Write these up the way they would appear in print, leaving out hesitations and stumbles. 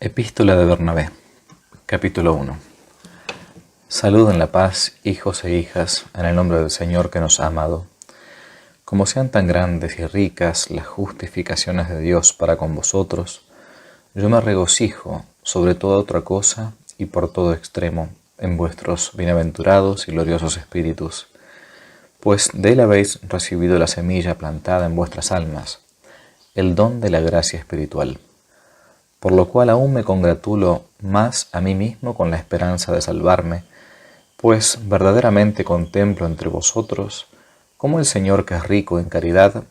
Epístola de Bernabé, capítulo 1. Saluden la paz, hijos e hijas, en el nombre del Señor que nos ha amado. Como sean tan grandes y ricas las justificaciones de Dios para con vosotros, yo me regocijo sobre toda otra cosa y por todo extremo en vuestros bienaventurados y gloriosos espíritus, pues de él habéis recibido la semilla plantada en vuestras almas, el don de la gracia espiritual. Por lo cual aún me congratulo más a mí mismo con la esperanza de salvarme, pues verdaderamente contemplo entre vosotros cómo el Señor, que es rico en caridad,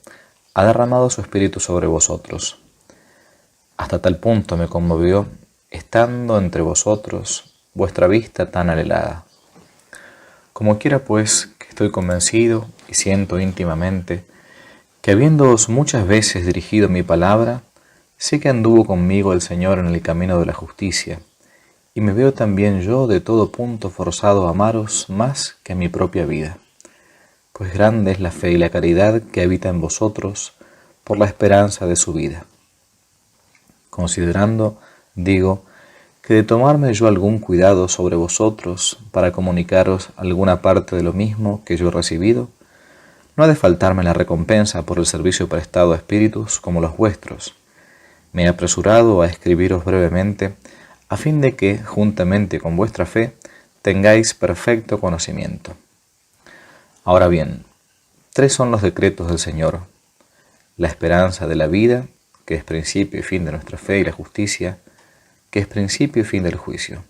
ha derramado su Espíritu sobre vosotros. Hasta tal punto me conmovió, estando entre vosotros, vuestra vista tan anhelada. Como quiera pues, que estoy convencido y siento íntimamente, que habiéndoos muchas veces dirigido mi palabra, sé que anduvo conmigo el Señor en el camino de la justicia, y me veo también yo de todo punto forzado a amaros más que a mi propia vida. Pues grande es la fe y la caridad que habita en vosotros por la esperanza de su vida. Considerando, digo, que de tomarme yo algún cuidado sobre vosotros para comunicaros alguna parte de lo mismo que yo he recibido, no ha de faltarme la recompensa por el servicio prestado a espíritus como los vuestros. Me he apresurado a escribiros brevemente, a fin de que, juntamente con vuestra fe, tengáis perfecto conocimiento. Ahora bien, 3 son los decretos del Señor: la esperanza de la vida, que es principio y fin de nuestra fe, y la justicia, que es principio y fin del juicio;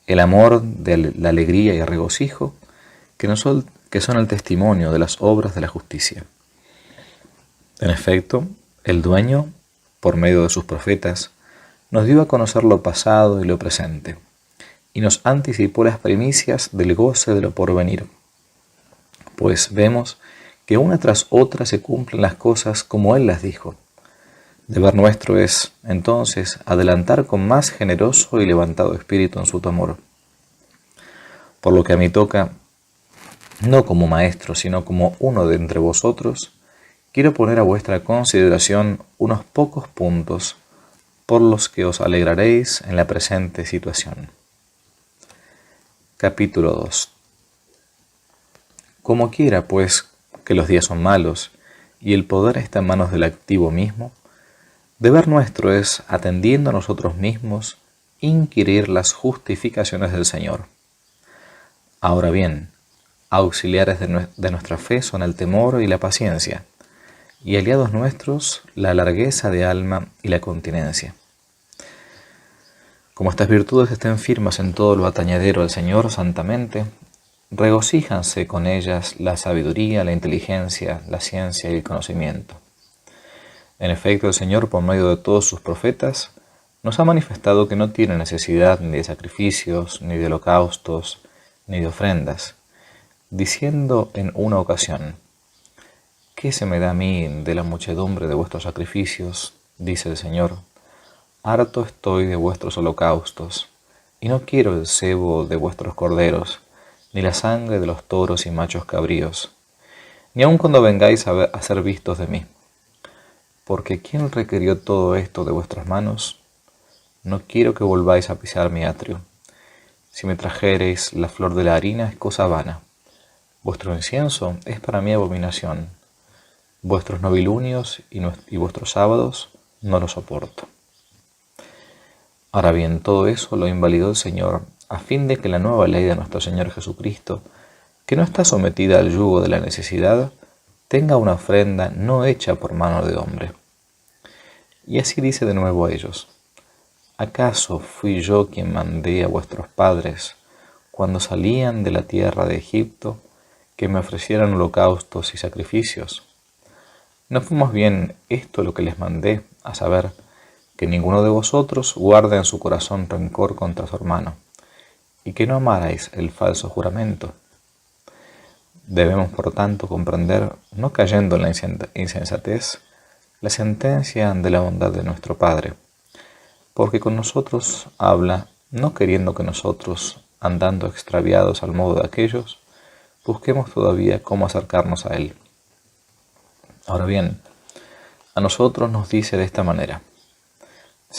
el amor de la alegría y el regocijo, que son el testimonio de las obras de la justicia. En efecto, el Dueño, por medio de sus profetas, nos dio a conocer lo pasado y lo presente, y nos anticipó las primicias del goce de lo porvenir. Pues vemos que una tras otra se cumplen las cosas como Él las dijo. Deber nuestro es, entonces, adelantar con más generoso y levantado espíritu en su temor. Por lo que a mí toca, no como maestro, sino como uno de entre vosotros, quiero poner a vuestra consideración unos pocos puntos por los que os alegraréis en la presente situación. Capítulo 2. Como quiera, pues, que los días son malos y el poder está en manos del activo mismo, deber nuestro es, atendiendo a nosotros mismos, inquirir las justificaciones del Señor. Ahora bien, auxiliares de nuestra fe son el temor y la paciencia, y aliados nuestros la largueza de alma y la continencia. Como estas virtudes estén firmes en todo lo atañedero al Señor santamente, regocíjanse con ellas la sabiduría, la inteligencia, la ciencia y el conocimiento. En efecto, el Señor, por medio de todos sus profetas, nos ha manifestado que no tiene necesidad ni de sacrificios, ni de holocaustos, ni de ofrendas, diciendo en una ocasión: ¿qué se me da a mí de la muchedumbre de vuestros sacrificios? Dice el Señor. Harto estoy de vuestros holocaustos, y no quiero el cebo de vuestros corderos, ni la sangre de los toros y machos cabríos, ni aun cuando vengáis a ser vistos de mí. Porque ¿quién requirió todo esto de vuestras manos? No quiero que volváis a pisar mi atrio. Si me trajereis la flor de la harina, es cosa vana. Vuestro incienso es para mí abominación. Vuestros novilunios y vuestros sábados no los soporto. Ahora bien, todo eso lo invalidó el Señor, a fin de que la nueva ley de nuestro Señor Jesucristo, que no está sometida al yugo de la necesidad, tenga una ofrenda no hecha por mano de hombre. Y así dice de nuevo a ellos: ¿acaso fui yo quien mandé a vuestros padres, cuando salían de la tierra de Egipto, que me ofrecieran holocaustos y sacrificios? ¿No fue más bien esto lo que les mandé, a saber, que ninguno de vosotros guarde en su corazón rencor contra su hermano, y que no amarais el falso juramento? Debemos, por tanto, comprender, no cayendo en la insensatez, la sentencia de la bondad de nuestro Padre, porque con nosotros habla, no queriendo que nosotros, andando extraviados al modo de aquellos, busquemos todavía cómo acercarnos a Él. Ahora bien, a nosotros nos dice de esta manera: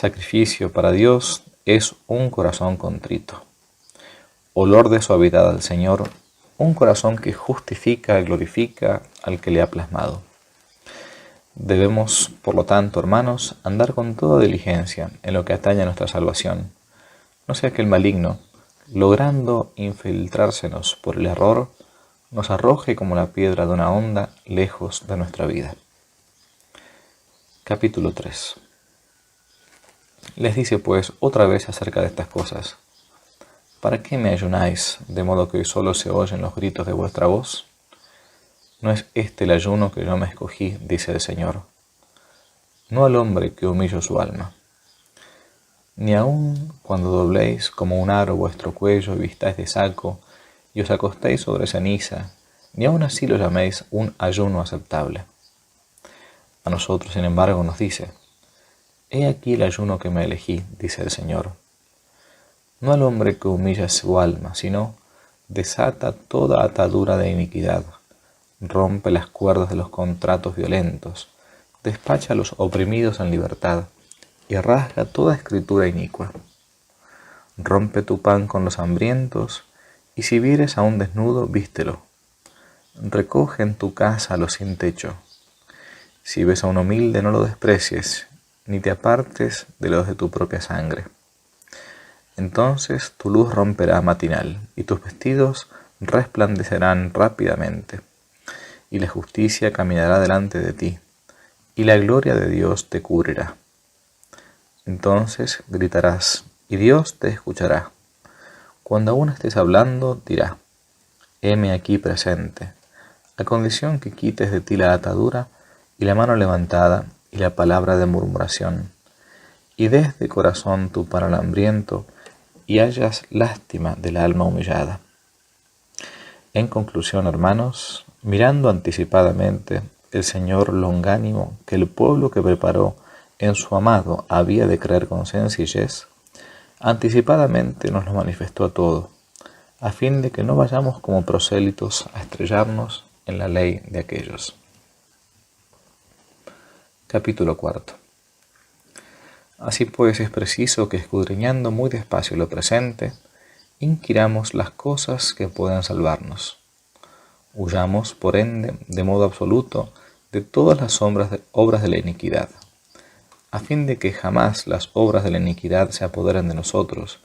Sacrificio para Dios es un corazón contrito. Olor de suavidad al Señor, un corazón que justifica y glorifica al que le ha plasmado. Debemos, por lo tanto, hermanos, andar con toda diligencia en lo que atañe a nuestra salvación, no sea que el maligno, logrando infiltrársenos por el error, nos arroje como la piedra de una honda lejos de nuestra vida. Capítulo 3. Les dice pues otra vez acerca de estas cosas: ¿para qué me ayunáis, de modo que hoy solo se oyen los gritos de vuestra voz? No es este el ayuno que yo me escogí, dice el Señor, no al hombre que humillo su alma. Ni aun cuando dobléis como un aro vuestro cuello y vistáis de saco y os acostéis sobre ceniza, ni aun así lo llaméis un ayuno aceptable. A nosotros, sin embargo, nos dice: he aquí el ayuno que me elegí, dice el Señor. No al hombre que humilla su alma, sino desata toda atadura de iniquidad, rompe las cuerdas de los contratos violentos, despacha a los oprimidos en libertad y rasga toda escritura inicua. Rompe tu pan con los hambrientos, y si vieres a un desnudo, vístelo. Recoge en tu casa a los sin techo. Si ves a un humilde, no lo desprecies, ni te apartes de los de tu propia sangre. Entonces tu luz romperá matinal, y tus vestidos resplandecerán rápidamente, y la justicia caminará delante de ti, y la gloria de Dios te cubrirá. Entonces gritarás, y Dios te escuchará. Cuando aún estés hablando, dirá: heme aquí presente, a condición que quites de ti la atadura, y la mano levantada, y la palabra de murmuración, y des de corazón tu pan al hambriento, y hayas lástima del alma humillada. En conclusión, hermanos, mirando anticipadamente el Señor longánimo que el pueblo que preparó en su amado había de creer con sencillez, anticipadamente nos lo manifestó a todo, a fin de que no vayamos como prosélitos a estrellarnos en la ley de aquellos. Capítulo 4. Así pues es preciso que, escudriñando muy despacio lo presente, inquiramos las cosas que puedan salvarnos. Huyamos, por ende, de modo absoluto, de todas las obras de la iniquidad, a fin de que jamás las obras de la iniquidad se apoderen de nosotros,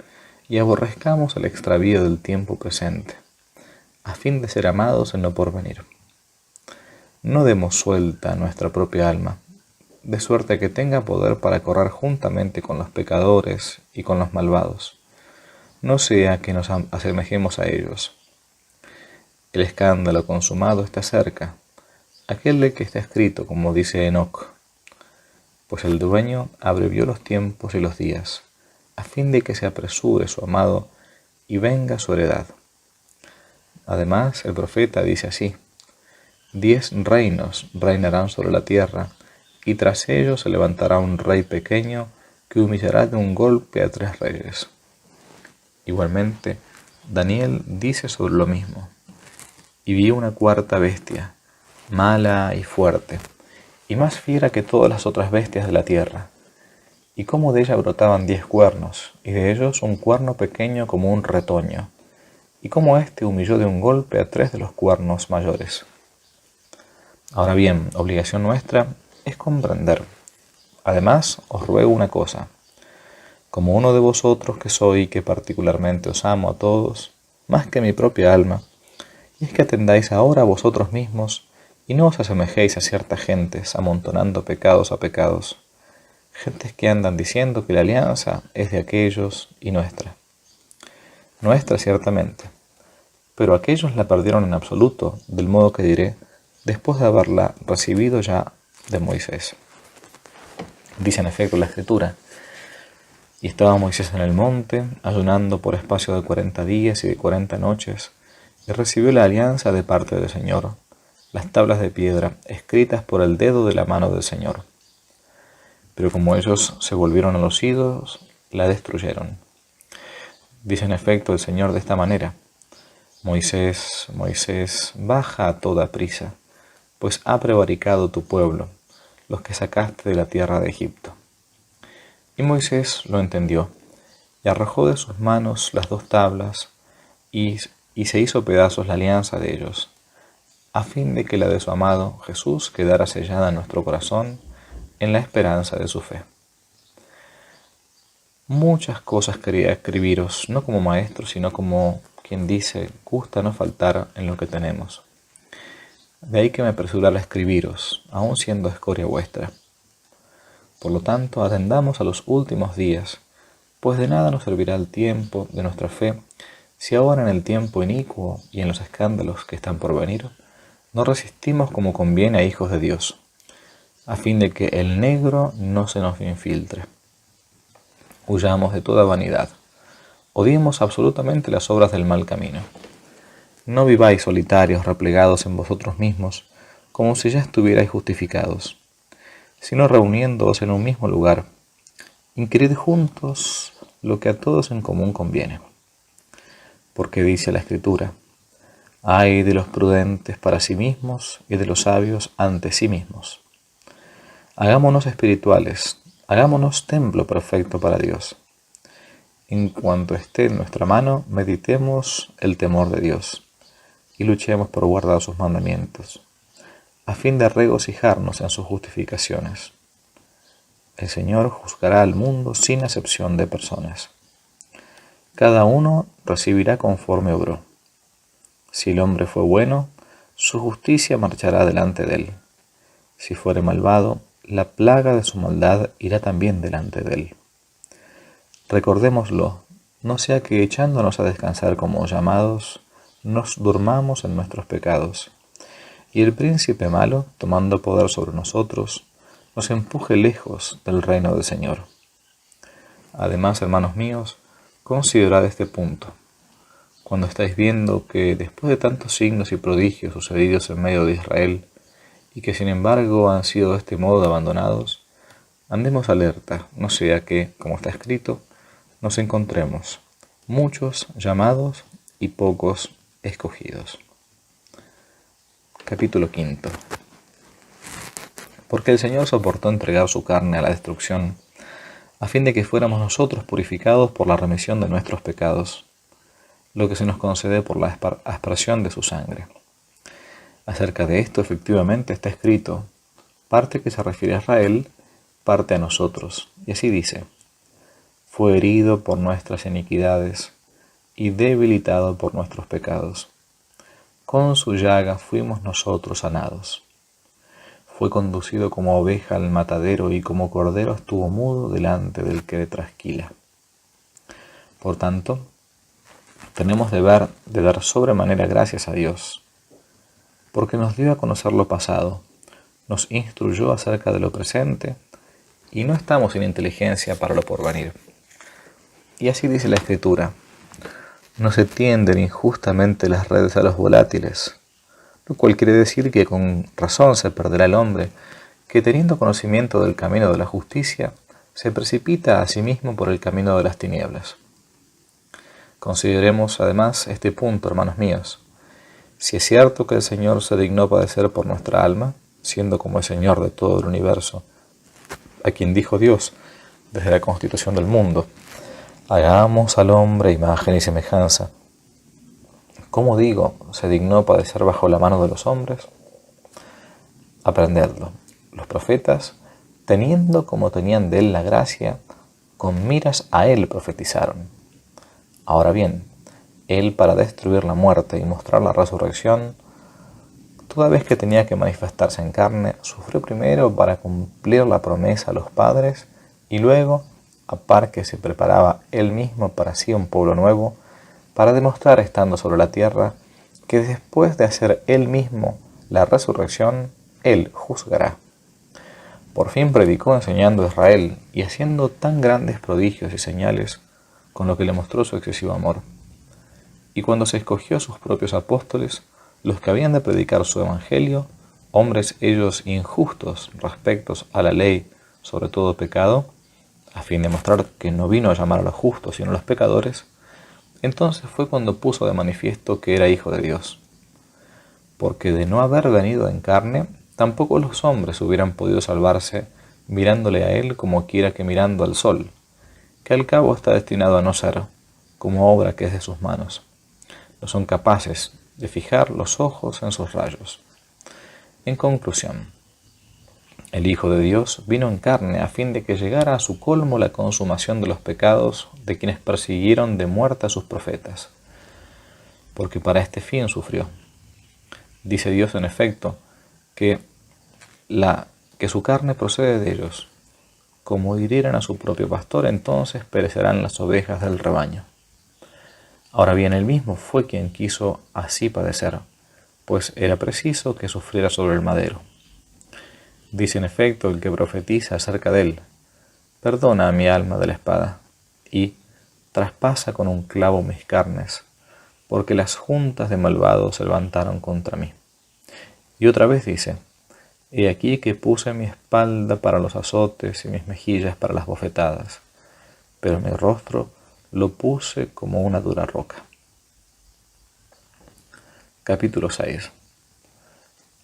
y aborrezcamos el extravío del tiempo presente, a fin de ser amados en lo porvenir. No demos suelta a nuestra propia alma, de suerte que tenga poder para correr juntamente con los pecadores y con los malvados, no sea que nos asemejemos a ellos. El escándalo consumado está cerca, aquel de que está escrito, como dice Enoc, pues el dueño abrevió los tiempos y los días, a fin de que se apresure su amado y venga su heredad. Además, el profeta dice así: 10 reinos reinarán sobre la tierra, y tras ellos se levantará un rey pequeño que humillará de un golpe a 3 reyes. Igualmente, Daniel dice sobre lo mismo: y vi una cuarta bestia, mala y fuerte, y más fiera que todas las otras bestias de la tierra, y como de ella brotaban 10 cuernos, y de ellos un cuerno pequeño como un retoño, y como éste humilló de un golpe a 3 de los cuernos mayores. Ahora bien, obligación nuestra es comprender. Además, os ruego una cosa: como uno de vosotros que soy, que particularmente os amo a todos, más que mi propia alma, y es que atendáis ahora a vosotros mismos, y no os asemejéis a ciertas gentes, amontonando pecados a pecados, gentes que andan diciendo que la alianza es de aquellos y nuestra. Nuestra ciertamente, pero aquellos la perdieron en absoluto, del modo que diré, después de haberla recibido ya de Moisés. Dice en efecto la Escritura: y estaba Moisés en el monte, ayunando por espacio de 40 días y de 40 noches, y recibió la alianza de parte del Señor, las tablas de piedra, escritas por el dedo de la mano del Señor. Pero como ellos se volvieron a los ídolos, la destruyeron. Dice en efecto el Señor de esta manera: Moisés, Moisés, baja a toda prisa, pues ha prevaricado tu pueblo, los que sacaste de la tierra de Egipto. Y Moisés lo entendió, y arrojó de sus manos las 2 tablas, y se hizo pedazos la alianza de ellos, a fin de que la de su amado Jesús quedara sellada en nuestro corazón en la esperanza de su fe. Muchas cosas quería escribiros, no como maestro, sino como quien dice, gusta no faltar en lo que tenemos. De ahí que me apresurara a escribiros, aun siendo escoria vuestra. Por lo tanto, atendamos a los últimos días, pues de nada nos servirá el tiempo de nuestra fe, si ahora en el tiempo inicuo y en los escándalos que están por venir, no resistimos como conviene a hijos de Dios, a fin de que el negro no se nos infiltre. Huyamos de toda vanidad. Odiemos absolutamente las obras del mal camino. No viváis solitarios, replegados en vosotros mismos, como si ya estuvierais justificados, sino reuniéndoos en un mismo lugar. Inquirid juntos lo que a todos en común conviene. Porque dice la Escritura, ay de los prudentes para sí mismos y de los sabios ante sí mismos. Hagámonos espirituales, hagámonos templo perfecto para Dios. En cuanto esté en nuestra mano, meditemos el temor de Dios y luchemos por guardar sus mandamientos, a fin de regocijarnos en sus justificaciones. El Señor juzgará al mundo sin acepción de personas. Cada uno recibirá conforme obró. Si el hombre fue bueno, su justicia marchará delante de él. Si fuere malvado, la plaga de su maldad irá también delante de él. Recordémoslo, no sea que echándonos a descansar como llamados, nos durmamos en nuestros pecados, y el príncipe malo, tomando poder sobre nosotros, nos empuje lejos del reino del Señor. Además, hermanos míos, considerad este punto. Cuando estáis viendo que después de tantos signos y prodigios sucedidos en medio de Israel, y que sin embargo han sido de este modo abandonados, andemos alerta, no sea que, como está escrito, nos encontremos muchos llamados y pocos escogidos. Capítulo 5. Porque el Señor soportó entregar su carne a la destrucción, a fin de que fuéramos nosotros purificados por la remisión de nuestros pecados, lo que se nos concede por la aspersión de su sangre. Acerca de esto efectivamente está escrito, parte que se refiere a Israel, parte a nosotros, y así dice, fue herido por nuestras iniquidades y debilitado por nuestros pecados. Con su llaga fuimos nosotros sanados. Fue conducido como oveja al matadero y como cordero estuvo mudo delante del que le trasquila. Por tanto, tenemos deber de dar sobremanera gracias a Dios, porque nos dio a conocer lo pasado, nos instruyó acerca de lo presente, y no estamos sin inteligencia para lo porvenir. Y así dice la Escritura, no se tienden injustamente las redes a los volátiles, lo cual quiere decir que con razón se perderá el hombre, que teniendo conocimiento del camino de la justicia, se precipita a sí mismo por el camino de las tinieblas. Consideremos además este punto, hermanos míos. Si es cierto que el Señor se dignó padecer por nuestra alma, siendo como el Señor de todo el universo, a quien dijo Dios desde la constitución del mundo, hagamos al hombre imagen y semejanza. ¿Cómo digo, se dignó padecer bajo la mano de los hombres? Aprendedlo. Los profetas, teniendo como tenían de él la gracia, con miras a él profetizaron. Ahora bien, él para destruir la muerte y mostrar la resurrección, toda vez que tenía que manifestarse en carne, sufrió primero para cumplir la promesa a los padres y luego, a par que se preparaba él mismo para sí un pueblo nuevo, para demostrar estando sobre la tierra que después de hacer él mismo la resurrección, él juzgará. Por fin predicó enseñando a Israel y haciendo tan grandes prodigios y señales con lo que le mostró su excesivo amor. Y cuando se escogió a sus propios apóstoles, los que habían de predicar su evangelio, hombres ellos injustos respecto a la ley sobre todo pecado, a fin de mostrar que no vino a llamar a los justos sino a los pecadores, entonces fue cuando puso de manifiesto que era hijo de Dios. Porque de no haber venido en carne, tampoco los hombres hubieran podido salvarse mirándole a él como quiera que mirando al sol, que al cabo está destinado a no ser, como obra que es de sus manos. No son capaces de fijar los ojos en sus rayos. En conclusión, el Hijo de Dios vino en carne a fin de que llegara a su colmo la consumación de los pecados de quienes persiguieron de muerte a sus profetas, porque para este fin sufrió. Dice Dios en efecto que su carne procede de ellos. Como hirieran a su propio pastor, entonces perecerán las ovejas del rebaño. Ahora bien, él mismo fue quien quiso así padecer, pues era preciso que sufriera sobre el madero. Dice en efecto el que profetiza acerca de él: perdona a mi alma de la espada, y traspasa con un clavo mis carnes, porque las juntas de malvados se levantaron contra mí. Y otra vez dice: he aquí que puse mi espalda para los azotes y mis mejillas para las bofetadas, pero mi rostro lo puse como una dura roca. Capítulo 6.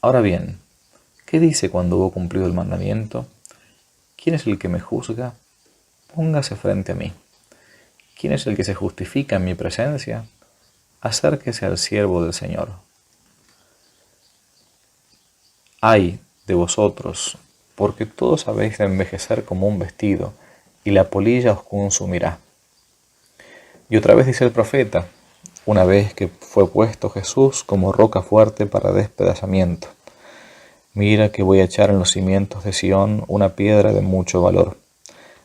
Ahora bien, ¿qué dice cuando hubo cumplido el mandamiento? ¿Quién es el que me juzga? Póngase frente a mí. ¿Quién es el que se justifica en mi presencia? Acérquese al siervo del Señor. Ay de vosotros, porque todos habéis de envejecer como un vestido, y la polilla os consumirá. Y otra vez dice el profeta, una vez que fue puesto Jesús como roca fuerte para despedazamiento: mira que voy a echar en los cimientos de Sión una piedra de mucho valor,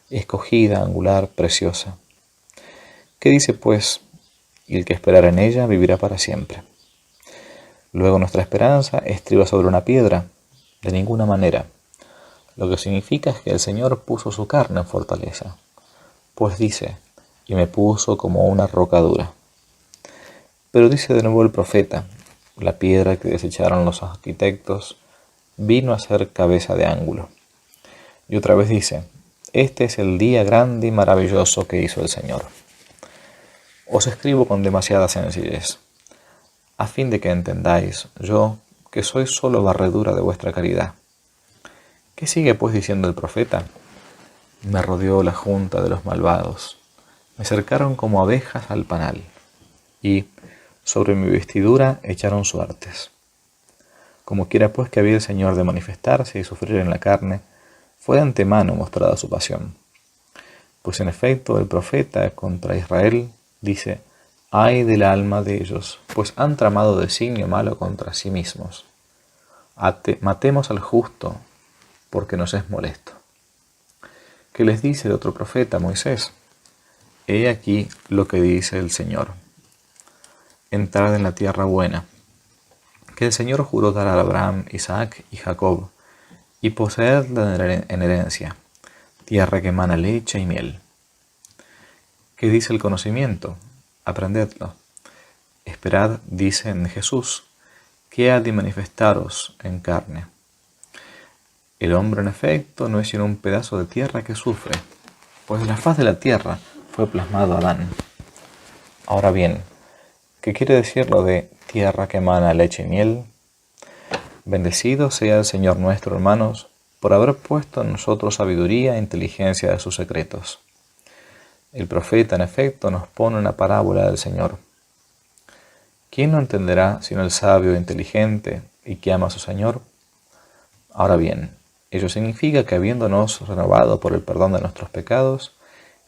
escogida, angular, preciosa. ¿Qué dice pues? Y el que esperara en ella vivirá para siempre. Luego nuestra esperanza estriba sobre una piedra, de ninguna manera. Lo que significa es que el Señor puso su carne en fortaleza, pues dice: y me puso como una roca dura. Pero dice de nuevo el profeta: la piedra que desecharon los arquitectos vino a ser cabeza de ángulo. Y otra vez dice: este es el día grande y maravilloso que hizo el Señor. Os escribo con demasiada sencillez, a fin de que entendáis, yo, que soy solo barredura de vuestra caridad. ¿Qué sigue pues diciendo el profeta? Me rodeó la junta de los malvados, me cercaron como abejas al panal, y sobre mi vestidura echaron suertes. Como quiera pues que había el Señor de manifestarse y sufrir en la carne, fue de antemano mostrada su pasión. Pues en efecto el profeta contra Israel dice: ay del alma de ellos, pues han tramado designio malo contra sí mismos. Matemos al justo, porque nos es molesto. ¿Qué les dice el otro profeta, Moisés? He aquí lo que dice el Señor: entrad en la tierra buena, que el Señor juró dar a Abraham, Isaac y Jacob, y poseedla en herencia, tierra que emana leche y miel. ¿Qué dice el conocimiento? Aprendedlo. Esperad, dice en Jesús, que ha de manifestaros en carne. El hombre, en efecto, no es sino un pedazo de tierra que sufre, pues en la faz de la tierra fue plasmado Adán. Ahora bien, ¿qué quiere decir lo de tierra que emana leche y miel? Bendecido sea el Señor nuestro, hermanos, por haber puesto en nosotros sabiduría e inteligencia de sus secretos. El profeta, en efecto, nos pone una parábola del Señor. ¿Quién no entenderá sino el sabio e inteligente y que ama a su Señor? Ahora bien, ello significa que, habiéndonos renovado por el perdón de nuestros pecados,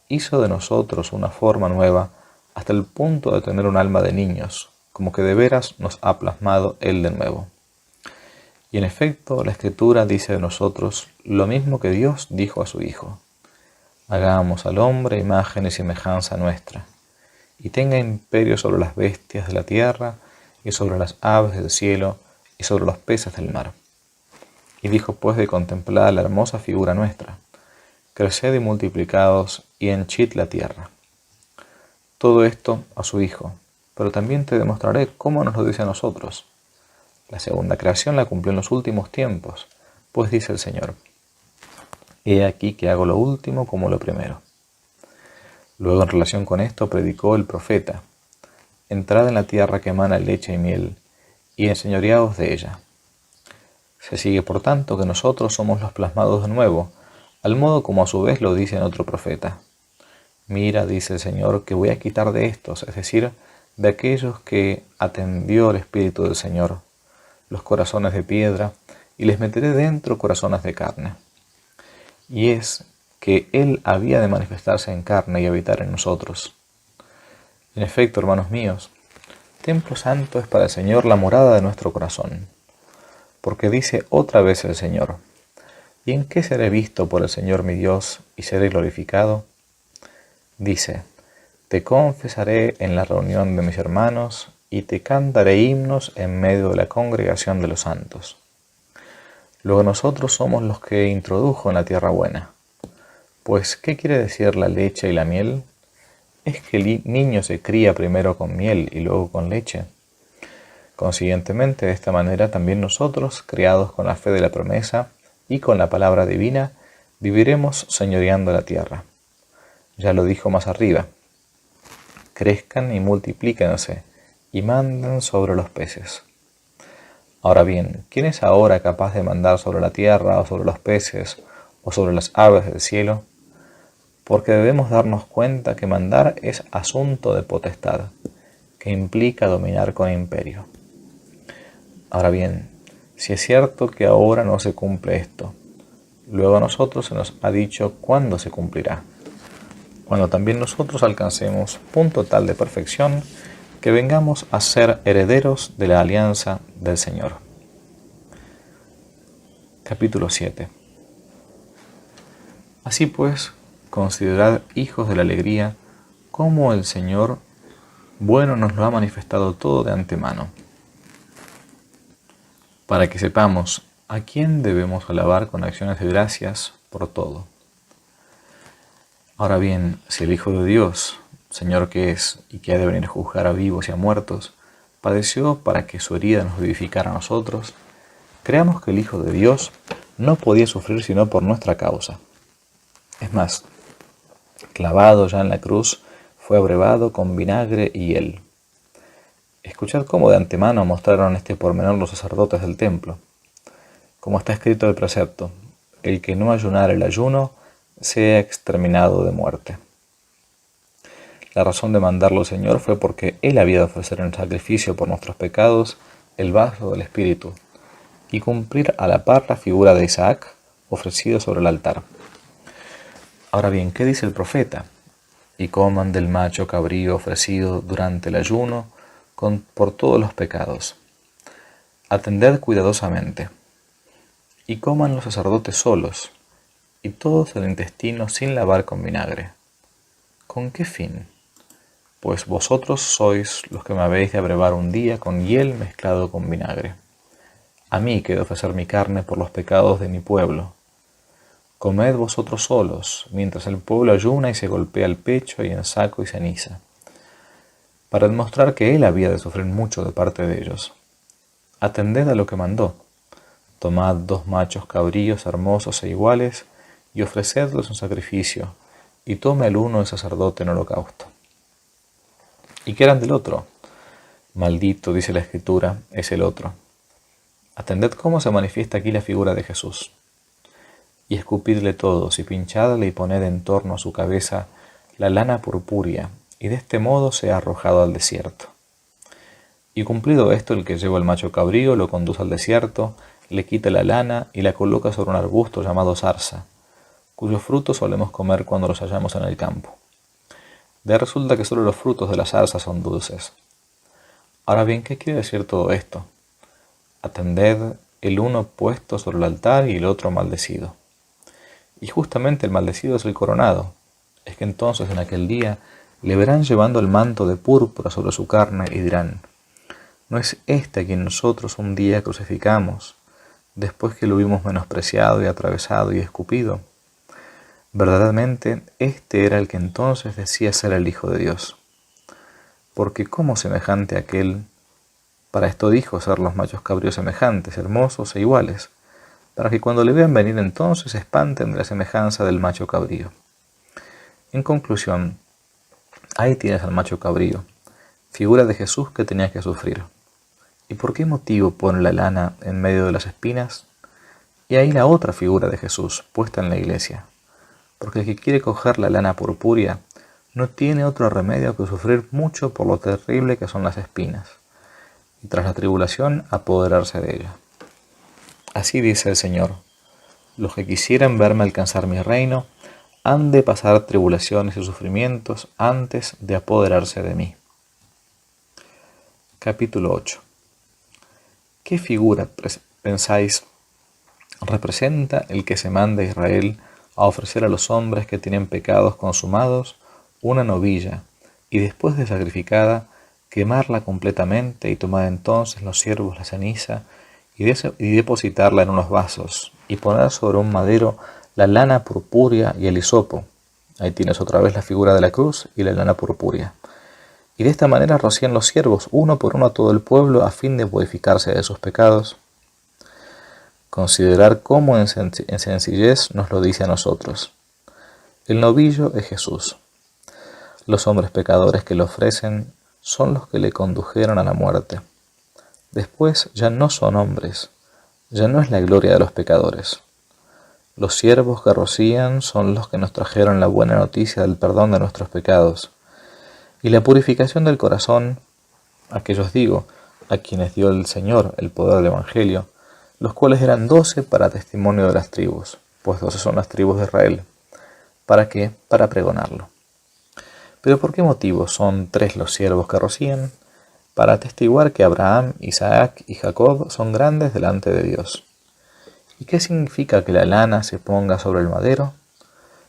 hizo de nosotros una forma nueva hasta el punto de tener un alma de niños, como que de veras nos ha plasmado Él de nuevo. Y en efecto, la Escritura dice de nosotros lo mismo que Dios dijo a su Hijo: hagamos al hombre imagen y semejanza nuestra, y tenga imperio sobre las bestias de la tierra, y sobre las aves del cielo, y sobre los peces del mar. Y dijo pues de contemplar la hermosa figura nuestra: creced y multiplicaos, y henchid la tierra. Todo esto a su Hijo, pero también te demostraré cómo nos lo dice a nosotros. La segunda creación la cumplió en los últimos tiempos, pues dice el Señor: he aquí que hago lo último como lo primero. Luego, en relación con esto, predicó el profeta: entrad en la tierra que emana leche y miel, y enseñoreaos de ella. Se sigue, por tanto, que nosotros somos los plasmados de nuevo, al modo como a su vez lo dice en otro profeta. Mira, dice el Señor, que voy a quitar de estos, es decir, de aquellos que atendió el Espíritu del Señor, los corazones de piedra, y les meteré dentro corazones de carne. Y es que Él había de manifestarse en carne y habitar en nosotros. En efecto, hermanos míos, templo santo es para el Señor la morada de nuestro corazón. Porque dice otra vez el Señor, ¿y en qué seré visto por el Señor mi Dios y seré glorificado? Dice, te confesaré en la reunión de mis hermanos y te cantaré himnos en medio de la congregación de los santos. Luego nosotros somos los que introdujo en la tierra buena. Pues, ¿qué quiere decir la leche y la miel? ¿Es que el niño se cría primero con miel y luego con leche? Consiguientemente, de esta manera también nosotros, criados con la fe de la promesa y con la palabra divina, viviremos señoreando la tierra. Ya lo dijo más arriba, crezcan y multiplíquense y manden sobre los peces. Ahora bien, ¿quién es ahora capaz de mandar sobre la tierra o sobre los peces o sobre las aves del cielo? Porque debemos darnos cuenta que mandar es asunto de potestad, que implica dominar con imperio. Ahora bien, si es cierto que ahora no se cumple esto, luego a nosotros se nos ha dicho cuándo se cumplirá, cuando también nosotros alcancemos punto tal de perfección que vengamos a ser herederos de la alianza del Señor. Capítulo 7. Así pues, considerad, hijos de la alegría, cómo el Señor bueno nos lo ha manifestado todo de antemano, para que sepamos a quién debemos alabar con acciones de gracias por todo. Ahora bien, si el Hijo de Dios, Señor que es y que ha de venir a juzgar a vivos y a muertos, padeció para que su herida nos vivificara a nosotros, creamos que el Hijo de Dios no podía sufrir sino por nuestra causa. Es más, clavado ya en la cruz, fue abrevado con vinagre y hiel. Escuchad cómo de antemano mostraron este pormenor los sacerdotes del templo. Como está escrito el precepto, el que no ayunare el ayuno, sea exterminado de muerte. La razón de mandarlo el Señor fue porque Él había de ofrecer en sacrificio por nuestros pecados el vaso del Espíritu y cumplir a la par la figura de Isaac ofrecido sobre el altar. Ahora bien, ¿qué dice el profeta? Y coman del macho cabrío ofrecido durante el ayuno por todos los pecados. Atended cuidadosamente. Y coman los sacerdotes solos, y todos el intestino sin lavar con vinagre. ¿Con qué fin? Pues vosotros sois los que me habéis de abrevar un día con hiel mezclado con vinagre. A mí que he de ofrecer mi carne por los pecados de mi pueblo. Comed vosotros solos, mientras el pueblo ayuna y se golpea el pecho y en saco y ceniza, para demostrar que él había de sufrir mucho de parte de ellos. Atended a lo que mandó. Tomad 2 machos cabríos hermosos e iguales, y ofrecedlos en sacrificio, y tome el uno el sacerdote en holocausto. ¿Y qué eran del otro? Maldito, dice la Escritura, es el otro. Atended cómo se manifiesta aquí la figura de Jesús. Y escupidle todos, y pinchadle y poned en torno a su cabeza la lana purpúrea, y de este modo sea arrojado al desierto. Y cumplido esto, el que lleva el macho cabrío lo conduce al desierto, le quita la lana y la coloca sobre un arbusto llamado zarza, cuyos frutos solemos comer cuando los hallamos en el campo. De resulta que solo los frutos de la zarza son dulces. Ahora bien, ¿qué quiere decir todo esto? Atended, el uno puesto sobre el altar y el otro maldecido. Y justamente el maldecido es el coronado. Es que entonces en aquel día le verán llevando el manto de púrpura sobre su carne y dirán, ¿no es este a quien nosotros un día crucificamos, después que lo hubimos menospreciado y atravesado y escupido? Verdaderamente, este era el que entonces decía ser el Hijo de Dios. Porque como semejante a aquel, para esto dijo ser los machos cabríos semejantes, hermosos e iguales, para que cuando le vean venir entonces se espanten de la semejanza del macho cabrío. En conclusión, ahí tienes al macho cabrío, figura de Jesús que tenía que sufrir. ¿Y por qué motivo pone la lana en medio de las espinas? Y ahí la otra figura de Jesús, puesta en la iglesia. porque el que quiere coger la lana purpúrea no tiene otro remedio que sufrir mucho por lo terrible que son las espinas, y tras la tribulación apoderarse de ella. Así dice el Señor: los que quisieran verme alcanzar mi reino han de pasar tribulaciones y sufrimientos antes de apoderarse de mí. Capítulo 8. ¿Qué figura pensáis representa el que se manda a Israel a ofrecer a los hombres que tienen pecados consumados una novilla, y después de sacrificada, quemarla completamente y tomar entonces los siervos la ceniza y depositarla en unos vasos, y poner sobre un madero la lana purpúrea y el hisopo? Ahí tienes otra vez la figura de la cruz y la lana purpúrea. Y de esta manera rocían los siervos uno por uno a todo el pueblo a fin de purificarse de sus pecados. Considerar cómo en sencillez nos lo dice a nosotros. El novillo es Jesús. Los hombres pecadores que lo ofrecen son los que le condujeron a la muerte. Después ya no son hombres, ya no es la gloria de los pecadores. Los siervos que rocían son los que nos trajeron la buena noticia del perdón de nuestros pecados y la purificación del corazón, aquellos digo, a quienes dio el Señor el poder del Evangelio, los cuales eran 12 para testimonio de las tribus, pues 12 son las tribus de Israel. ¿Para qué? Para pregonarlo. ¿Pero por qué motivo son 3 los siervos que rocían? Para atestiguar que Abraham, Isaac y Jacob son grandes delante de Dios. ¿Y qué significa que la lana se ponga sobre el madero?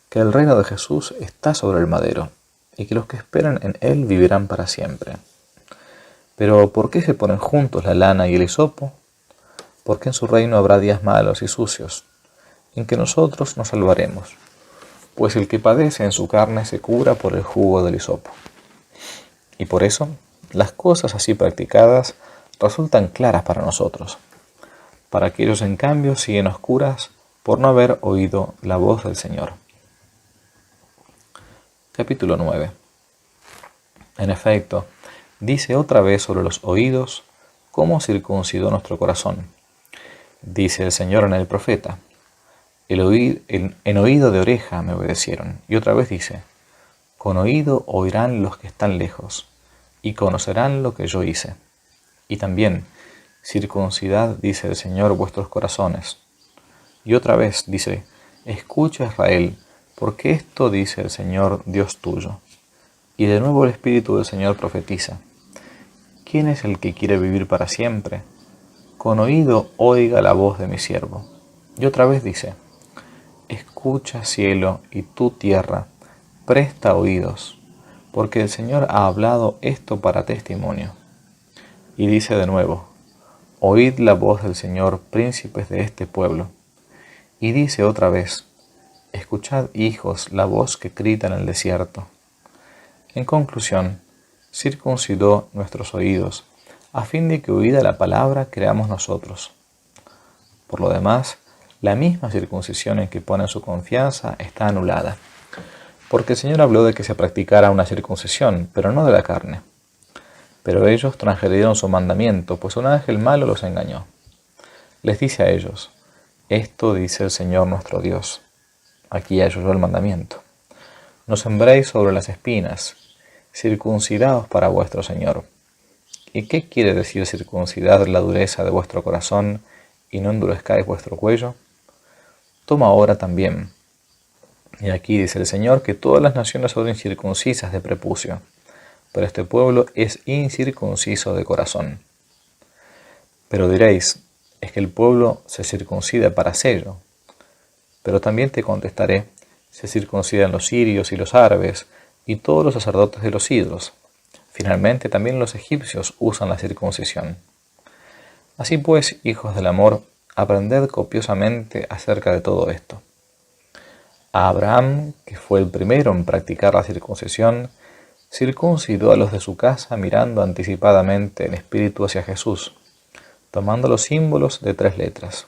Que el reino de Jesús está sobre el madero, y que los que esperan en él vivirán para siempre. ¿Pero por qué se ponen juntos la lana y el hisopo? Porque en su reino habrá días malos y sucios, en que nosotros nos salvaremos, pues el que padece en su carne se cura por el jugo del hisopo. Y por eso, las cosas así practicadas resultan claras para nosotros. Para aquellos, en cambio, siguen oscuras por no haber oído la voz del Señor. Capítulo 9. En efecto, dice otra vez sobre los oídos cómo circuncidó nuestro corazón. Dice el Señor en el profeta: en oído de oreja me obedecieron. Y otra vez dice: con oído oirán los que están lejos, y conocerán lo que yo hice. Y también: circuncidad, dice el Señor, vuestros corazones. Y otra vez dice: escucha, Israel, porque esto dice el Señor Dios tuyo. Y de nuevo el Espíritu del Señor profetiza: ¿quién es el que quiere vivir para siempre? Con oído oiga la voz de mi siervo. Y otra vez dice: escucha, cielo, y tú, tierra, presta oídos, porque el Señor ha hablado esto para testimonio. Y dice de nuevo: oíd la voz del Señor, príncipes de este pueblo. Y dice otra vez: escuchad, hijos, la voz que grita en el desierto. En conclusión, circuncidó nuestros oídos, a fin de que oída la palabra creamos nosotros. Por lo demás, la misma circuncisión en que ponen su confianza está anulada, porque el Señor habló de que se practicara una circuncisión, pero no de la carne. Pero ellos transgredieron su mandamiento, pues un ángel malo los engañó. Les dice a ellos: esto dice el Señor nuestro Dios. Aquí hay yo el mandamiento: no sembréis sobre las espinas, circuncidaos para vuestro Señor. ¿Y qué quiere decir circuncidar la dureza de vuestro corazón y no endurezcáis vuestro cuello? Toma ahora también. Y aquí dice el Señor que todas las naciones son incircuncisas de prepucio, pero este pueblo es incircunciso de corazón. Pero diréis: es que el pueblo se circuncida para sello. Pero también te contestaré: se circuncidan los sirios y los árabes y todos los sacerdotes de los ídolos. Finalmente también los egipcios usan la circuncisión. Así pues, hijos del amor, aprended copiosamente acerca de todo esto. A Abraham, que fue el primero en practicar la circuncisión, circuncidó a los de su casa mirando anticipadamente en espíritu hacia Jesús, tomando los símbolos de 3 letras.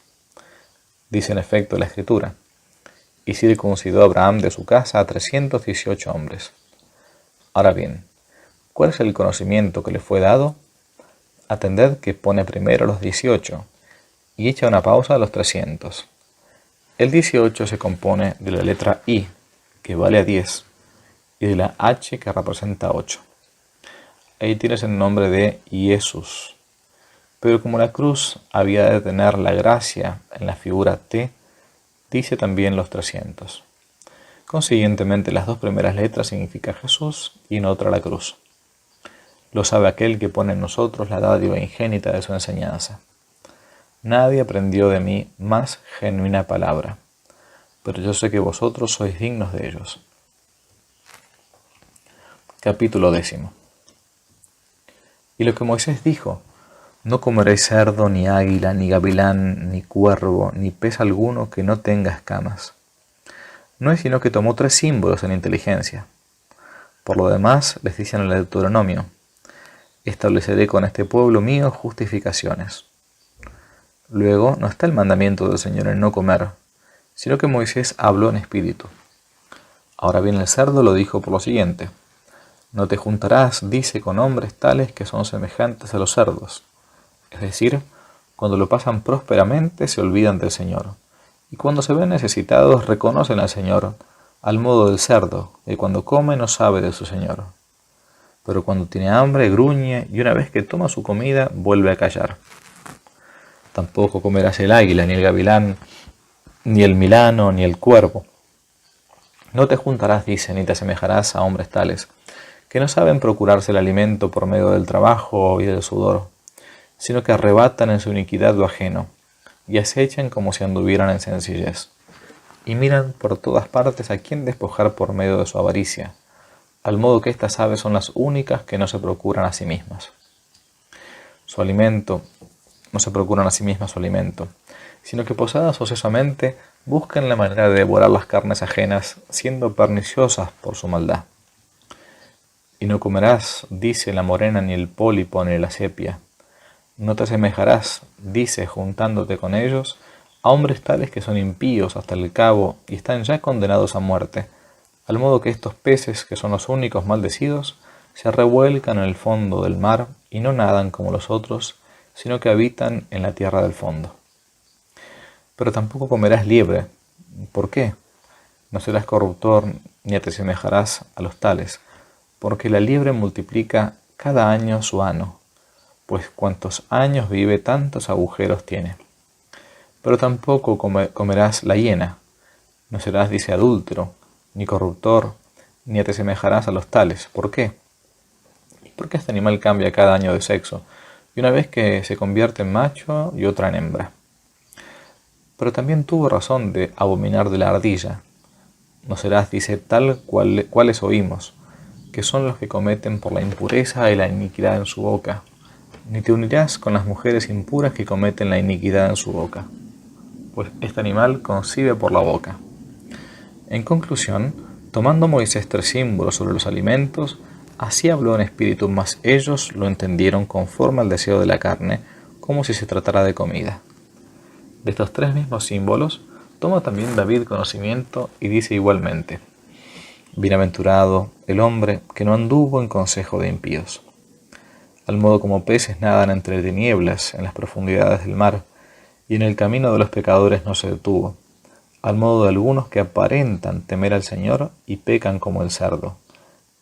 Dice en efecto la Escritura: y circuncidó a Abraham de su casa a 318 hombres. Ahora bien, ¿cuál es el conocimiento que le fue dado? Atended que pone primero los 18 y echa una pausa a los 300. El 18 se compone de la letra I, que vale a 10, y de la H, que representa 8. Ahí tienes el nombre de Jesús. Pero como la cruz había de tener la gracia en la figura T, dice también los 300. Consiguientemente, las dos primeras letras significan Jesús y en otra la cruz. Lo sabe aquel que pone en nosotros la dádiva ingénita de su enseñanza. Nadie aprendió de mí más genuina palabra, pero yo sé que vosotros sois dignos de ellos. Capítulo 10. Y lo que Moisés dijo: no comeréis cerdo, ni águila, ni gavilán, ni cuervo, ni pez alguno que no tenga escamas. No es sino que tomó 3 símbolos en inteligencia. Por lo demás, les dice en el Deuteronomio: estableceré con este pueblo mío justificaciones. Luego, no está el mandamiento del Señor en no comer, sino que Moisés habló en espíritu. Ahora bien, el cerdo lo dijo por lo siguiente: no te juntarás, dice, con hombres tales que son semejantes a los cerdos. Es decir, cuando lo pasan prósperamente se olvidan del Señor, y cuando se ven necesitados reconocen al Señor, al modo del cerdo, que cuando come no sabe de su Señor. Pero cuando tiene hambre gruñe, y una vez que toma su comida vuelve a callar. Tampoco comerás el águila, ni el gavilán, ni el milano, ni el cuervo. No te juntarás, dice, ni te asemejarás a hombres tales, que no saben procurarse el alimento por medio del trabajo y del sudor, sino que arrebatan en su iniquidad lo ajeno, y acechan como si anduvieran en sencillez, y miran por todas partes a quién despojar por medio de su avaricia, al modo que estas aves son las únicas que no se procuran a sí mismas su alimento, sino que posadas ociosamente buscan la manera de devorar las carnes ajenas, siendo perniciosas por su maldad. Y no comerás, dice, la morena, ni el pólipo, ni la sepia. No te asemejarás, dice, juntándote con ellos, a hombres tales que son impíos hasta el cabo y están ya condenados a muerte, al modo que estos peces, que son los únicos maldecidos, se revuelcan en el fondo del mar y no nadan como los otros, sino que habitan en la tierra del fondo. Pero tampoco comerás liebre. ¿Por qué? No serás corruptor ni te asemejarás a los tales, porque la liebre multiplica cada año su ano, pues cuantos años vive tantos agujeros tiene. Pero tampoco comerás la hiena. No serás, dice, adúltero, ni corruptor, ni te asemejarás a los tales. ¿Por qué? Porque este animal cambia cada año de sexo, y una vez que se convierte en macho y otra en hembra. Pero también tuvo razón de abominar de la ardilla. No serás, dice, tal cuales oímos, que son los que cometen por la impureza y la iniquidad en su boca, ni te unirás con las mujeres impuras que cometen la iniquidad en su boca, pues este animal concibe por la boca. En conclusión, tomando Moisés 3 símbolos sobre los alimentos, así habló en espíritu, mas ellos lo entendieron conforme al deseo de la carne, como si se tratara de comida. De estos 3 mismos símbolos, toma también David conocimiento y dice igualmente: bienaventurado el hombre que no anduvo en consejo de impíos. Al modo como peces nadan entre tinieblas en las profundidades del mar, y en el camino de los pecadores no se detuvo, al modo de algunos que aparentan temer al Señor y pecan como el cerdo,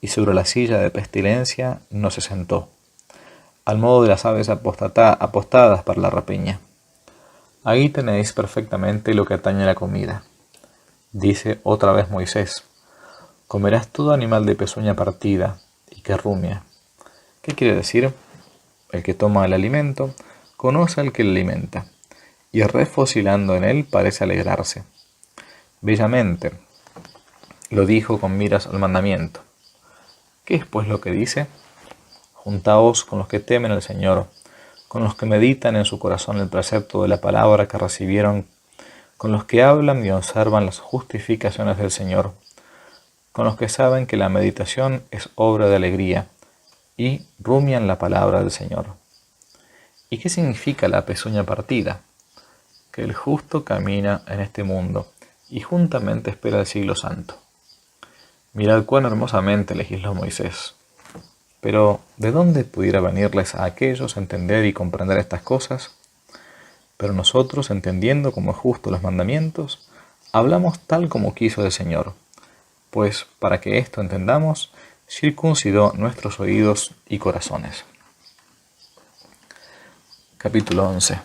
y sobre la silla de pestilencia no se sentó, al modo de las aves apostadas para la rapiña. Ahí tenéis perfectamente lo que atañe a la comida. Dice otra vez Moisés: comerás todo animal de pezuña partida y que rumia. ¿Qué quiere decir? El que toma el alimento conoce al que le alimenta, y refocilando en él parece alegrarse. Bellamente lo dijo con miras al mandamiento. ¿Qué es pues lo que dice? Juntaos con los que temen al Señor, con los que meditan en su corazón el precepto de la palabra que recibieron, con los que hablan y observan las justificaciones del Señor, con los que saben que la meditación es obra de alegría y rumian la palabra del Señor. ¿Y qué significa la pezuña partida? Que el justo camina en este mundo y juntamente espera el siglo santo. Mirad cuán hermosamente legisló Moisés. Pero, ¿de dónde pudiera venirles a aquellos entender y comprender estas cosas? Pero nosotros, entendiendo como es justo los mandamientos, hablamos tal como quiso el Señor, pues para que esto entendamos, circuncidó nuestros oídos y corazones. Capítulo 11.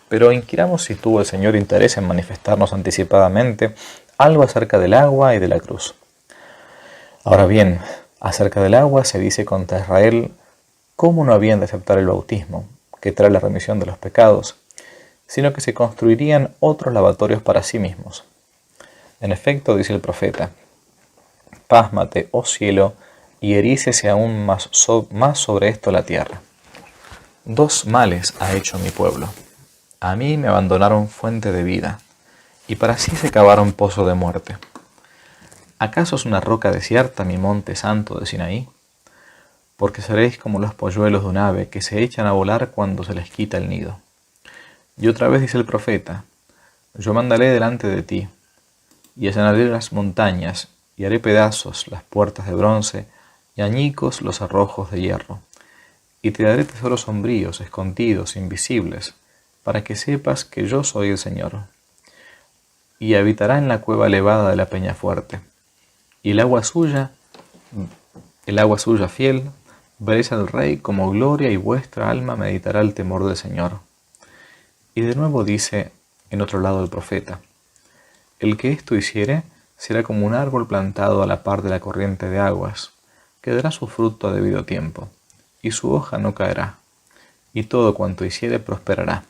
Pero inquiramos si tuvo el Señor interés en manifestarnos anticipadamente algo acerca del agua y de la cruz. Ahora bien, acerca del agua se dice contra Israel cómo no habían de aceptar el bautismo, que trae la remisión de los pecados, sino que se construirían otros lavatorios para sí mismos. En efecto, dice el profeta: pásmate, oh cielo, y erícese aún más sobre esto la tierra. Dos males ha hecho mi pueblo. A mí me abandonaron fuente de vida, y para sí se cavaron pozo de muerte. ¿Acaso es una roca desierta mi monte santo de Sinaí? Porque seréis como los polluelos de un ave que se echan a volar cuando se les quita el nido. Y otra vez dice el profeta: yo mandaré delante de ti, y allanaré las montañas, y haré pedazos las puertas de bronce, y añicos los cerrojos de hierro. Y te daré tesoros sombríos, escondidos, invisibles, para que sepas que yo soy el Señor. Y habitará en la cueva elevada de la peña fuerte. Y el agua suya fiel, veréis al Rey como gloria, y vuestra alma meditará el temor del Señor. Y de nuevo dice en otro lado el profeta: el que esto hiciere será como un árbol plantado a la par de la corriente de aguas, que dará su fruto a debido tiempo, y su hoja no caerá, y todo cuanto hiciere prosperará.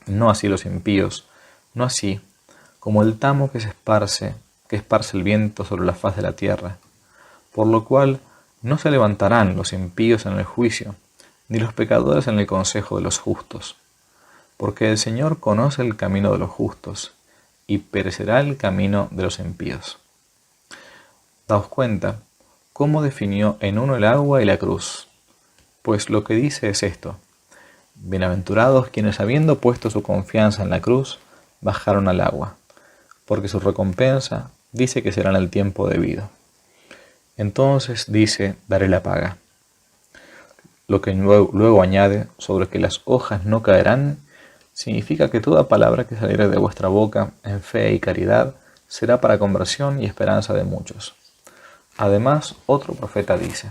No así los impíos, no así, como el tamo que esparce el viento sobre la faz de la tierra, por lo cual no se levantarán los impíos en el juicio, ni los pecadores en el consejo de los justos. Porque el Señor conoce el camino de los justos, y perecerá el camino de los impíos. Daos cuenta cómo definió en uno el agua y la cruz, pues lo que dice es esto: bienaventurados quienes, habiendo puesto su confianza en la cruz, bajaron al agua, porque su recompensa dice que será en el tiempo debido. Entonces dice: daré la paga. Lo que luego añade sobre que las hojas no caerán, significa que toda palabra que saliere de vuestra boca en fe y caridad será para conversión y esperanza de muchos. Además, otro profeta dice: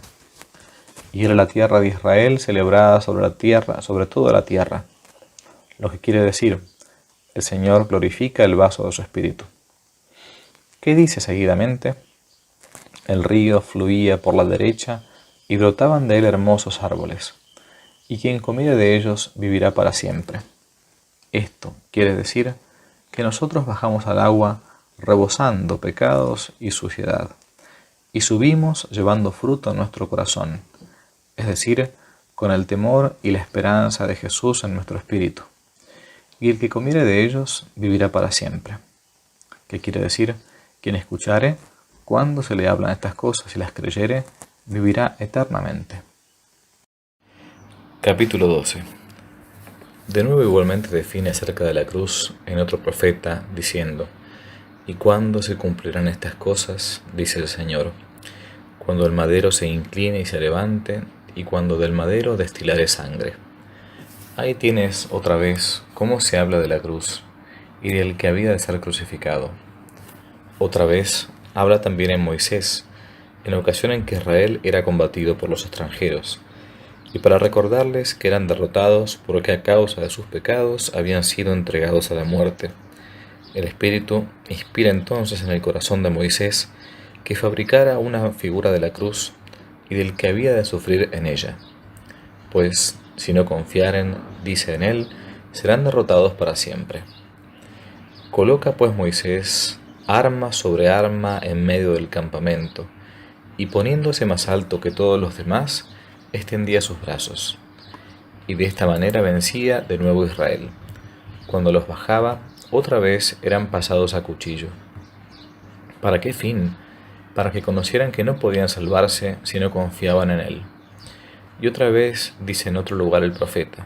y era la tierra de Israel celebrada sobre toda la tierra. Lo que quiere decir: el Señor glorifica el vaso de su espíritu. ¿Qué dice seguidamente? El río fluía por la derecha y brotaban de él hermosos árboles, y quien comiere de ellos vivirá para siempre. Esto quiere decir que nosotros bajamos al agua rebosando pecados y suciedad, y subimos llevando fruto en nuestro corazón, es decir, con el temor y la esperanza de Jesús en nuestro espíritu. Y el que comiere de ellos vivirá para siempre. ¿Qué quiere decir? Quien escuchare, cuando se le hablan estas cosas y las creyere, vivirá eternamente. Capítulo 12. De nuevo igualmente define acerca de la cruz en otro profeta, diciendo: ¿y cuándo se cumplirán estas cosas? Dice el Señor: cuando el madero se incline y se levante, y cuando del madero destilare sangre. Ahí tienes otra vez cómo se habla de la cruz y del que había de ser crucificado. Otra vez habla también en Moisés, en la ocasión en que Israel era combatido por los extranjeros, y para recordarles que eran derrotados porque a causa de sus pecados habían sido entregados a la muerte. El Espíritu inspira entonces en el corazón de Moisés que fabricara una figura de la cruz y del que había de sufrir en ella. Pues, si no confiaren, dice en él, serán derrotados para siempre. Coloca pues Moisés arma sobre arma en medio del campamento, y poniéndose más alto que todos los demás, extendía sus brazos, y de esta manera vencía de nuevo Israel. Cuando los bajaba, otra vez eran pasados a cuchillo. ¿Para qué fin? Para que conocieran que no podían salvarse si no confiaban en él. Y otra vez dice en otro lugar el profeta: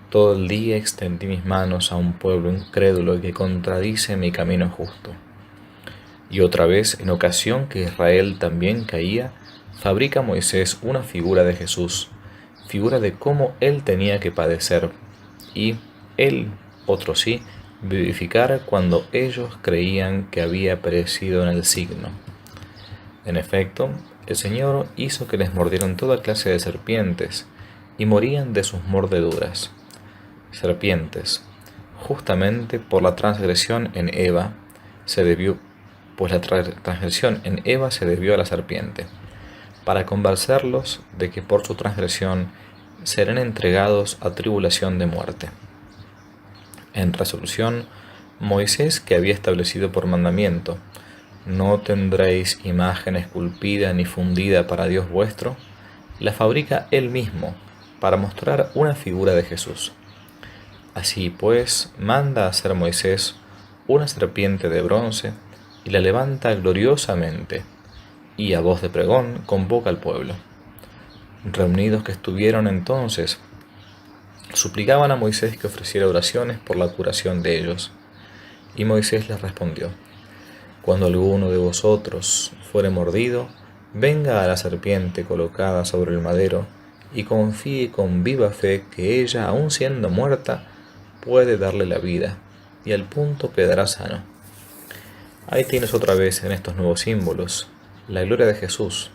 todo el día extendí mis manos a un pueblo incrédulo y que contradice mi camino justo. Y otra vez, en ocasión que Israel también caía, fabrica Moisés una figura de Jesús, figura de cómo él tenía que padecer, y él, otro sí, vivificar cuando ellos creían que había perecido en el signo. En efecto, el Señor hizo que les mordieran toda clase de serpientes, y morían de sus mordeduras. Serpientes, justamente por la transgresión en Eva se debió, pues la transgresión en Eva se debió a la serpiente, para convencerlos de que por su transgresión serán entregados a tribulación de muerte. En resolución, Moisés, que había establecido por mandamiento: no tendréis imagen esculpida ni fundida para Dios vuestro, la fabrica él mismo, para mostrar una figura de Jesús. Así pues, manda hacer Moisés una serpiente de bronce, y la levanta gloriosamente, y a voz de pregón convoca al pueblo. Reunidos que estuvieron entonces, suplicaban a Moisés que ofreciera oraciones por la curación de ellos. Y Moisés les respondió: cuando alguno de vosotros fuere mordido, venga a la serpiente colocada sobre el madero, y confíe con viva fe que ella, aun siendo muerta, puede darle la vida, y al punto quedará sano. Ahí tienes otra vez en estos nuevos símbolos la gloria de Jesús,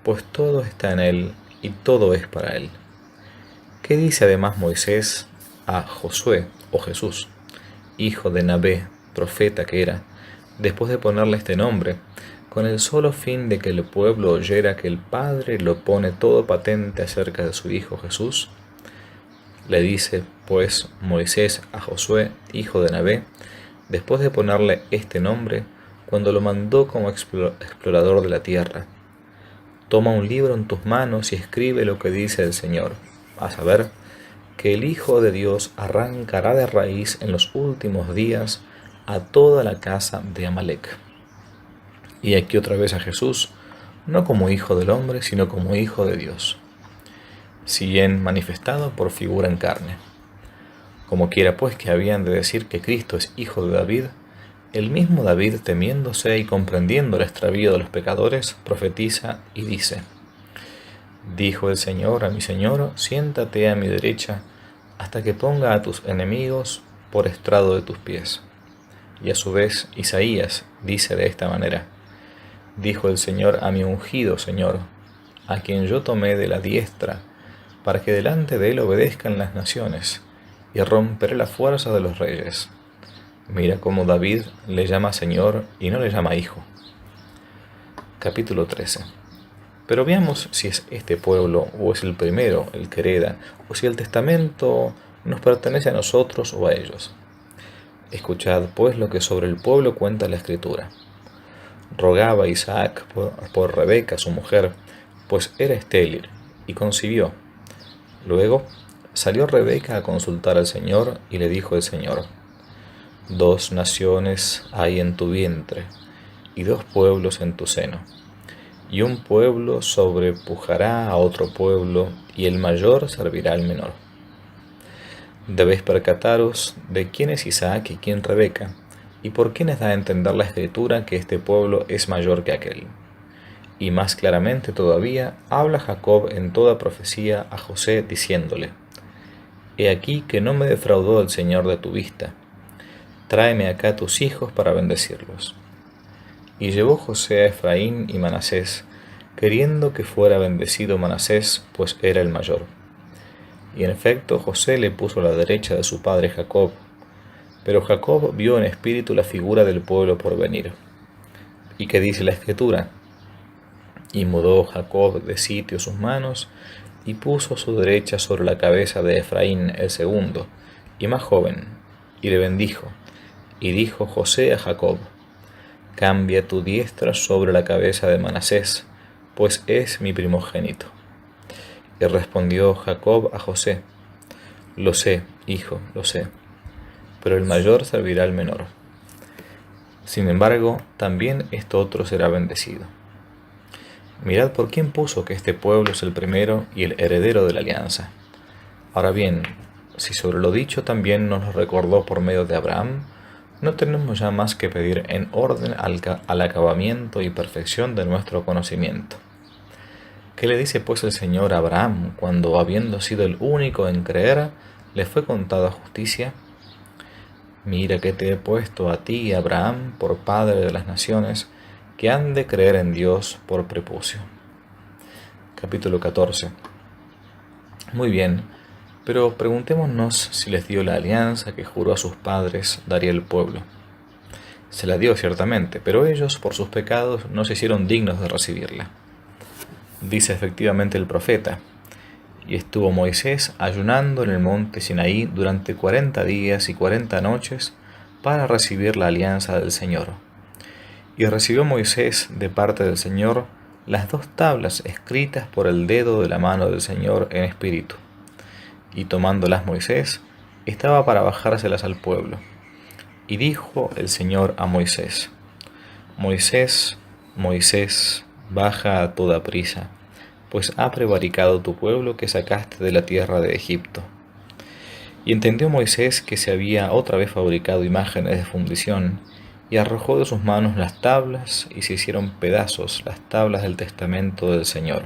pues todo está en Él y todo es para Él. ¿Qué dice además Moisés a Josué o Jesús, hijo de Nabé, profeta que era, después de ponerle este nombre, con el solo fin de que el pueblo oyera que el Padre lo pone todo patente acerca de su Hijo Jesús? Le dice, pues, Moisés a Josué, hijo de Nabé, después de ponerle este nombre, cuando lo mandó como explorador de la tierra: toma un libro en tus manos y escribe lo que dice el Señor, a saber, que el Hijo de Dios arrancará de raíz en los últimos días a toda la casa de Amalec. Y aquí otra vez a Jesús, no como Hijo del hombre, sino como Hijo de Dios, si bien manifestado por figura en carne. Como quiera pues que habían de decir que Cristo es hijo de David, el mismo David, temiéndose y comprendiendo el extravío de los pecadores, profetiza y dice: dijo el Señor a mi Señor, siéntate a mi derecha, hasta que ponga a tus enemigos por estrado de tus pies. Y a su vez Isaías dice de esta manera: dijo el Señor a mi ungido Señor, a quien yo tomé de la diestra, para que delante de él obedezcan las naciones, y romperé la fuerza de los reyes. Mira cómo David le llama Señor y no le llama Hijo. Capítulo 13. Pero veamos si es este pueblo o es el primero el que hereda, o si el testamento nos pertenece a nosotros o a ellos. Escuchad pues lo que sobre el pueblo cuenta la Escritura. Rogaba Isaac por Rebeca su mujer, pues era estéril, y concibió. Luego salió Rebeca a consultar al Señor, y le dijo el Señor: 2 naciones hay en tu vientre, y 2 pueblos en tu seno, y un pueblo sobrepujará a otro pueblo, y el mayor servirá al menor. Debéis percataros de quién es Isaac y quién Rebeca, y por quiénes da a entender la Escritura que este pueblo es mayor que aquel. Y más claramente todavía habla Jacob en toda profecía a José, diciéndole: he aquí que no me defraudó el Señor de tu vista, tráeme acá tus hijos para bendecirlos. Y llevó José a Efraín y Manasés, queriendo que fuera bendecido Manasés, pues era el mayor. Y en efecto José le puso a la derecha de su padre Jacob, pero Jacob vio en espíritu la figura del pueblo por venir. ¿Y qué dice la Escritura? Y mudó Jacob de sitio sus manos, y puso su derecha sobre la cabeza de Efraín el segundo, y más joven, y le bendijo. Y dijo José a Jacob: cambia tu diestra sobre la cabeza de Manasés, pues es mi primogénito. Y respondió Jacob a José: lo sé, hijo, lo sé, pero el mayor servirá al menor. Sin embargo, también esto otro será bendecido. Mirad por quién puso que este pueblo es el primero y el heredero de la alianza. Ahora bien, si sobre lo dicho también nos lo recordó por medio de Abraham, no tenemos ya más que pedir en orden al acabamiento y perfección de nuestro conocimiento. ¿Qué le dice pues el Señor a Abraham cuando, habiendo sido el único en creer, le fue contada justicia? Mira que te he puesto a ti, Abraham, por padre de las naciones, que han de creer en Dios por prepucio. Capítulo 14. Muy bien, pero preguntémonos si les dio la alianza que juró a sus padres daría el pueblo. Se la dio ciertamente, pero ellos por sus pecados no se hicieron dignos de recibirla. Dice efectivamente el profeta: y estuvo Moisés ayunando en el monte Sinaí durante 40 días y 40 noches para recibir la alianza del Señor. Y recibió Moisés de parte del Señor las 2 tablas escritas por el dedo de la mano del Señor en espíritu. Y tomándolas Moisés, estaba para bajárselas al pueblo. Y dijo el Señor a Moisés: Moisés, Moisés, baja a toda prisa, pues ha prevaricado tu pueblo que sacaste de la tierra de Egipto. Y entendió Moisés que se había otra vez fabricado imágenes de fundición, y arrojó de sus manos las tablas, y se hicieron pedazos las tablas del testamento del Señor.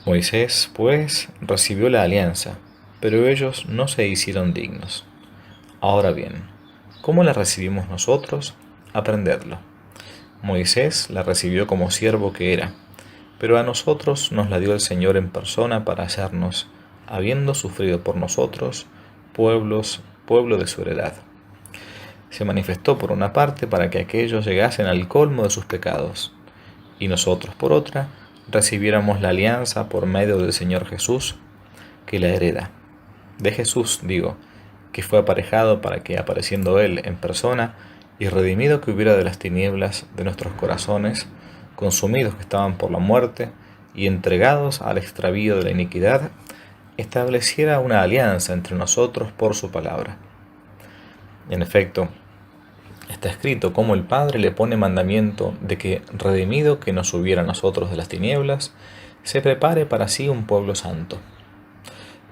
Moisés, pues, recibió la alianza, pero ellos no se hicieron dignos. Ahora bien, ¿cómo la recibimos nosotros? Aprendedlo. Moisés la recibió como siervo que era, pero a nosotros nos la dio el Señor en persona para hacernos, habiendo sufrido por nosotros, pueblo de su heredad. Se manifestó por una parte para que aquellos llegasen al colmo de sus pecados, y nosotros por otra recibiéramos la alianza por medio del Señor Jesús, que la hereda. De Jesús, digo, que fue aparejado para que, apareciendo Él en persona, y redimido que hubiera de las tinieblas de nuestros corazones, consumidos que estaban por la muerte, y entregados al extravío de la iniquidad, estableciera una alianza entre nosotros por su palabra. En efecto, está escrito cómo el Padre le pone mandamiento de que, redimido que nos hubiera a nosotros de las tinieblas, se prepare para sí un pueblo santo.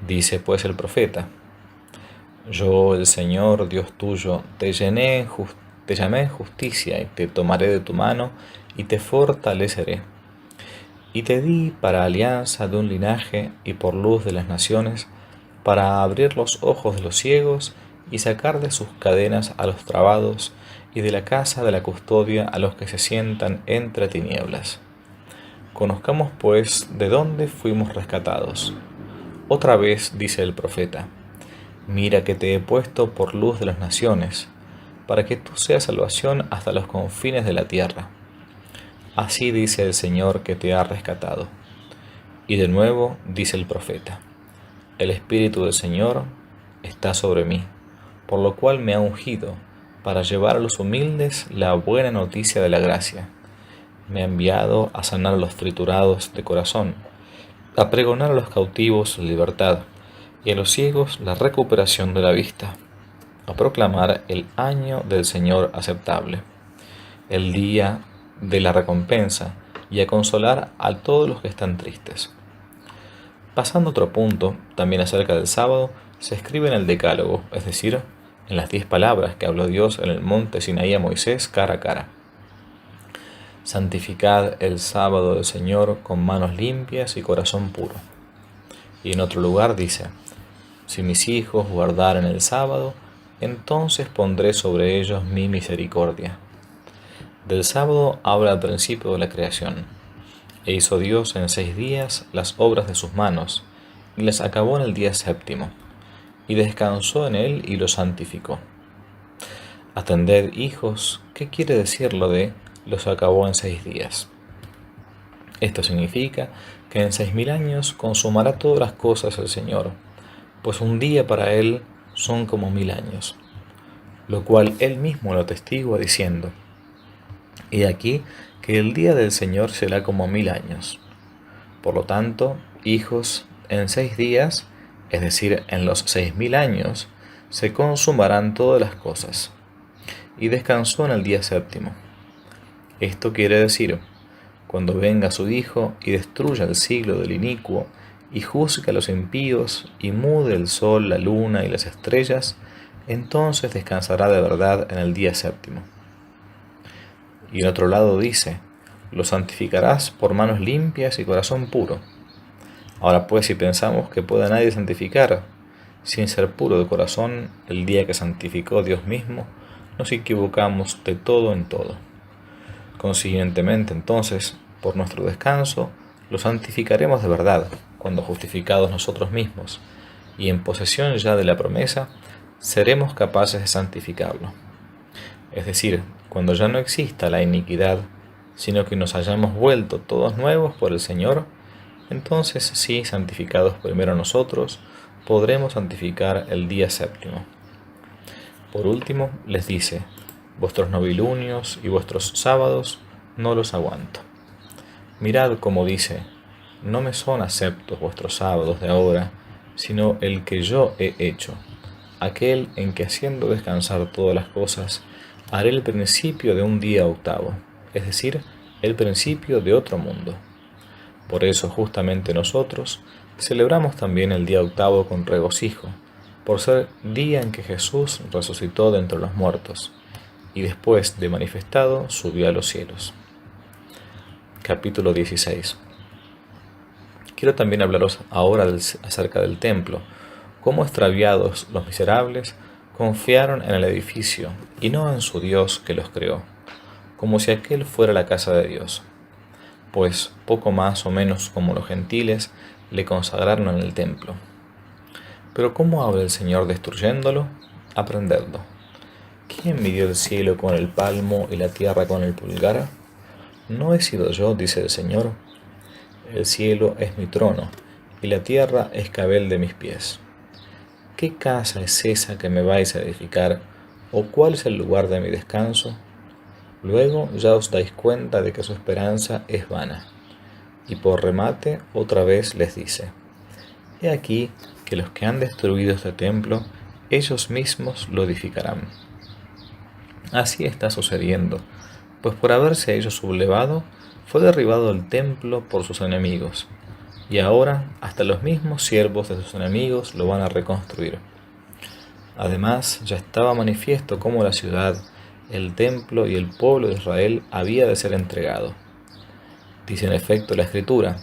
Dice pues el profeta: Yo, el Señor Dios tuyo, te llamé justicia, y te tomaré de tu mano, y te fortaleceré. Y te di para alianza de un linaje y por luz de las naciones, para abrir los ojos de los ciegos, y sacar de sus cadenas a los trabados, y de la casa de la custodia a los que se sientan entre tinieblas. Conozcamos pues de dónde fuimos rescatados. Otra vez dice el profeta: Mira que te he puesto por luz de las naciones, para que tú seas salvación hasta los confines de la tierra. Así dice el Señor que te ha rescatado. Y de nuevo dice el profeta: El Espíritu del Señor está sobre mí, por lo cual me ha ungido para llevar a los humildes la buena noticia de la gracia. Me ha enviado a sanar a los triturados de corazón, a pregonar a los cautivos la libertad, y a los ciegos la recuperación de la vista, a proclamar el año del Señor aceptable, el día de la recompensa, y a consolar a todos los que están tristes. Pasando a otro punto, también acerca del sábado, se escribe en el Decálogo, es decir, en las 10 palabras que habló Dios en el monte Sinaí a Moisés cara a cara: Santificad el sábado del Señor con manos limpias y corazón puro. Y en otro lugar dice: Si mis hijos guardaren el sábado, entonces pondré sobre ellos mi misericordia. Del sábado habla al principio de la creación. E hizo Dios en 6 días las obras de sus manos, y las acabó en el día séptimo, y descansó en él y lo santificó. Atended, hijos, ¿qué quiere decir lo de los acabó en 6 días? Esto significa que en 6000 años consumará todas las cosas el Señor, pues un día para Él son como 1000 años, lo cual Él mismo lo atestigua diciendo: He aquí que el día del Señor será como 1000 años. Por lo tanto, hijos, en 6 días, es decir, en los 6000 años, se consumarán todas las cosas. Y descansó en el día séptimo. Esto quiere decir: cuando venga su Hijo y destruya el siglo del inicuo, y juzgue a los impíos, y mude el sol, la luna y las estrellas, entonces descansará de verdad en el día séptimo. Y en otro lado dice: Lo santificarás por manos limpias y corazón puro. Ahora pues, si pensamos que pueda nadie santificar, sin ser puro de corazón, el día que santificó Dios mismo, nos equivocamos de todo en todo. Consiguientemente, entonces, por nuestro descanso, lo santificaremos de verdad, cuando justificados nosotros mismos, y en posesión ya de la promesa, seremos capaces de santificarlo. Es decir, cuando ya no exista la iniquidad, sino que nos hayamos vuelto todos nuevos por el Señor, entonces sí, santificados primero nosotros, podremos santificar el día séptimo. Por último, les dice: vuestros novilunios y vuestros sábados no los aguanto. Mirad cómo dice: no me son aceptos vuestros sábados de ahora, sino el que yo he hecho, aquel en que, haciendo descansar todas las cosas, haré el principio de un día octavo, es decir, el principio de otro mundo. Por eso justamente nosotros celebramos también el día octavo con regocijo, por ser día en que Jesús resucitó de entre los muertos, y después de manifestado subió a los cielos. Capítulo 16. Quiero también hablaros ahora acerca del templo, cómo extraviados los miserables confiaron en el edificio y no en su Dios que los creó, como si aquel fuera la casa de Dios. Pues poco más o menos como los gentiles le consagraron en el templo. Pero ¿cómo habla el Señor destruyéndolo? Aprendedlo. ¿Quién midió el cielo con el palmo y la tierra con el pulgar? ¿No he sido yo, dice el Señor? El cielo es mi trono, y la tierra es cabel de mis pies. ¿Qué casa es esa que me vais a edificar, o cuál es el lugar de mi descanso? Luego ya os dais cuenta de que su esperanza es vana. Y por remate otra vez les dice: he aquí que los que han destruido este templo, ellos mismos lo edificarán. Así está sucediendo, pues por haberse ellos sublevado, fue derribado el templo por sus enemigos, y ahora hasta los mismos siervos de sus enemigos lo van a reconstruir. Además, ya estaba manifiesto cómo la ciudad, el templo y el pueblo de Israel había de ser entregado. Dice en efecto la Escritura: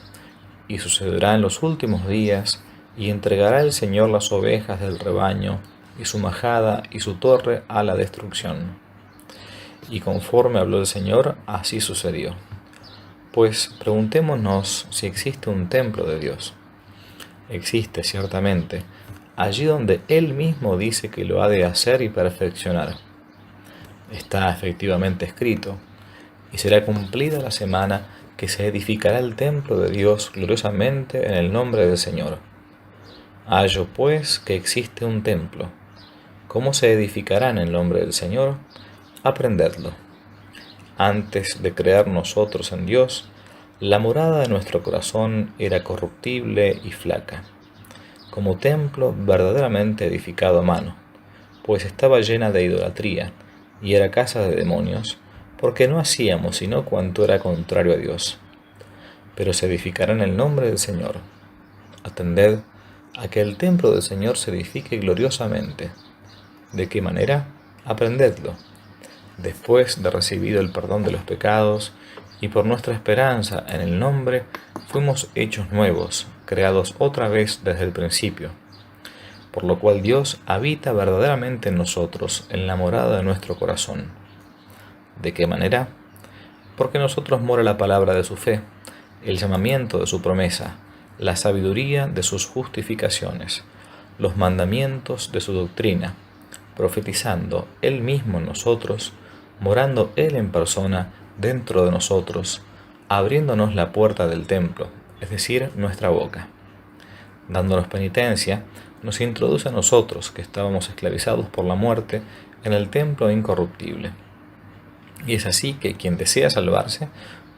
y sucederá en los últimos días, y entregará el Señor las ovejas del rebaño, y su majada y su torre a la destrucción. Y conforme habló el Señor, así sucedió. Pues preguntémonos si existe un templo de Dios. Existe ciertamente, allí donde Él mismo dice que lo ha de hacer y perfeccionar. Está efectivamente escrito: y será cumplida la semana que se edificará el templo de Dios gloriosamente en el nombre del Señor. Hallo pues que existe un templo. ¿Cómo se edificará en el nombre del Señor? Aprendedlo. Antes de creer nosotros en Dios, la morada de nuestro corazón era corruptible y flaca, como templo verdaderamente edificado a mano, pues estaba llena de idolatría y era casa de demonios, porque no hacíamos sino cuanto era contrario a Dios. Pero se edificará en el nombre del Señor. Atended a que el templo del Señor se edifique gloriosamente. ¿De qué manera? Aprendedlo. Después de recibido el perdón de los pecados, y por nuestra esperanza en el nombre, fuimos hechos nuevos, creados otra vez desde el principio. Por lo cual Dios habita verdaderamente en nosotros, en la morada de nuestro corazón. ¿De qué manera? Porque en nosotros mora la palabra de su fe, el llamamiento de su promesa, la sabiduría de sus justificaciones, los mandamientos de su doctrina, profetizando Él mismo en nosotros, morando Él en persona dentro de nosotros, abriéndonos la puerta del templo, es decir, nuestra boca. Dándonos penitencia, nos introduce a nosotros, que estábamos esclavizados por la muerte, en el templo incorruptible. Y es así que quien desea salvarse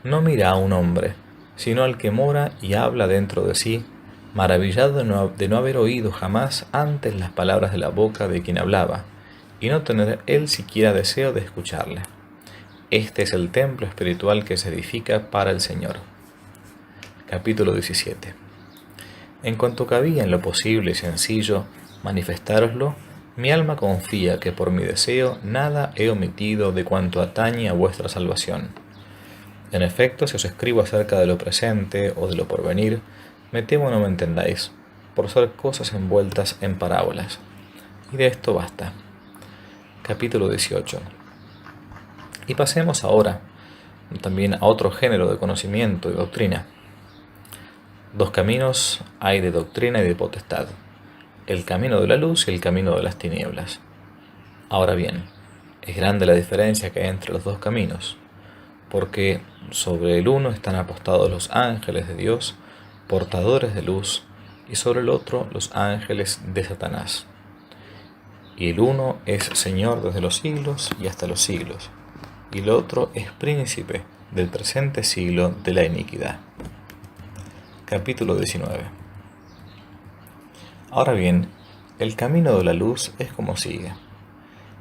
no mira a un hombre, sino al que mora y habla dentro de sí, maravillado de no haber oído jamás antes las palabras de la boca de quien hablaba, y no tener él siquiera deseo de escucharle. Este es el templo espiritual que se edifica para el Señor. Capítulo 17. En cuanto cabía en lo posible y sencillo manifestároslo, mi alma confía que por mi deseo nada he omitido de cuanto atañe a vuestra salvación. En efecto, si os escribo acerca de lo presente o de lo porvenir, me temo no me entendáis, por ser cosas envueltas en parábolas. Y de esto basta. Capítulo 18. Y pasemos ahora también a otro género de conocimiento y doctrina. Dos caminos hay de doctrina y de potestad: el camino de la luz y el camino de las tinieblas. Ahora bien, es grande la diferencia que hay entre los dos caminos, porque sobre el uno están apostados los ángeles de Dios, portadores de luz, y sobre el otro los ángeles de Satanás. Y el uno es Señor desde los siglos y hasta los siglos, y el otro es príncipe del presente siglo de la iniquidad. Capítulo 19. Ahora bien, el camino de la luz es como sigue.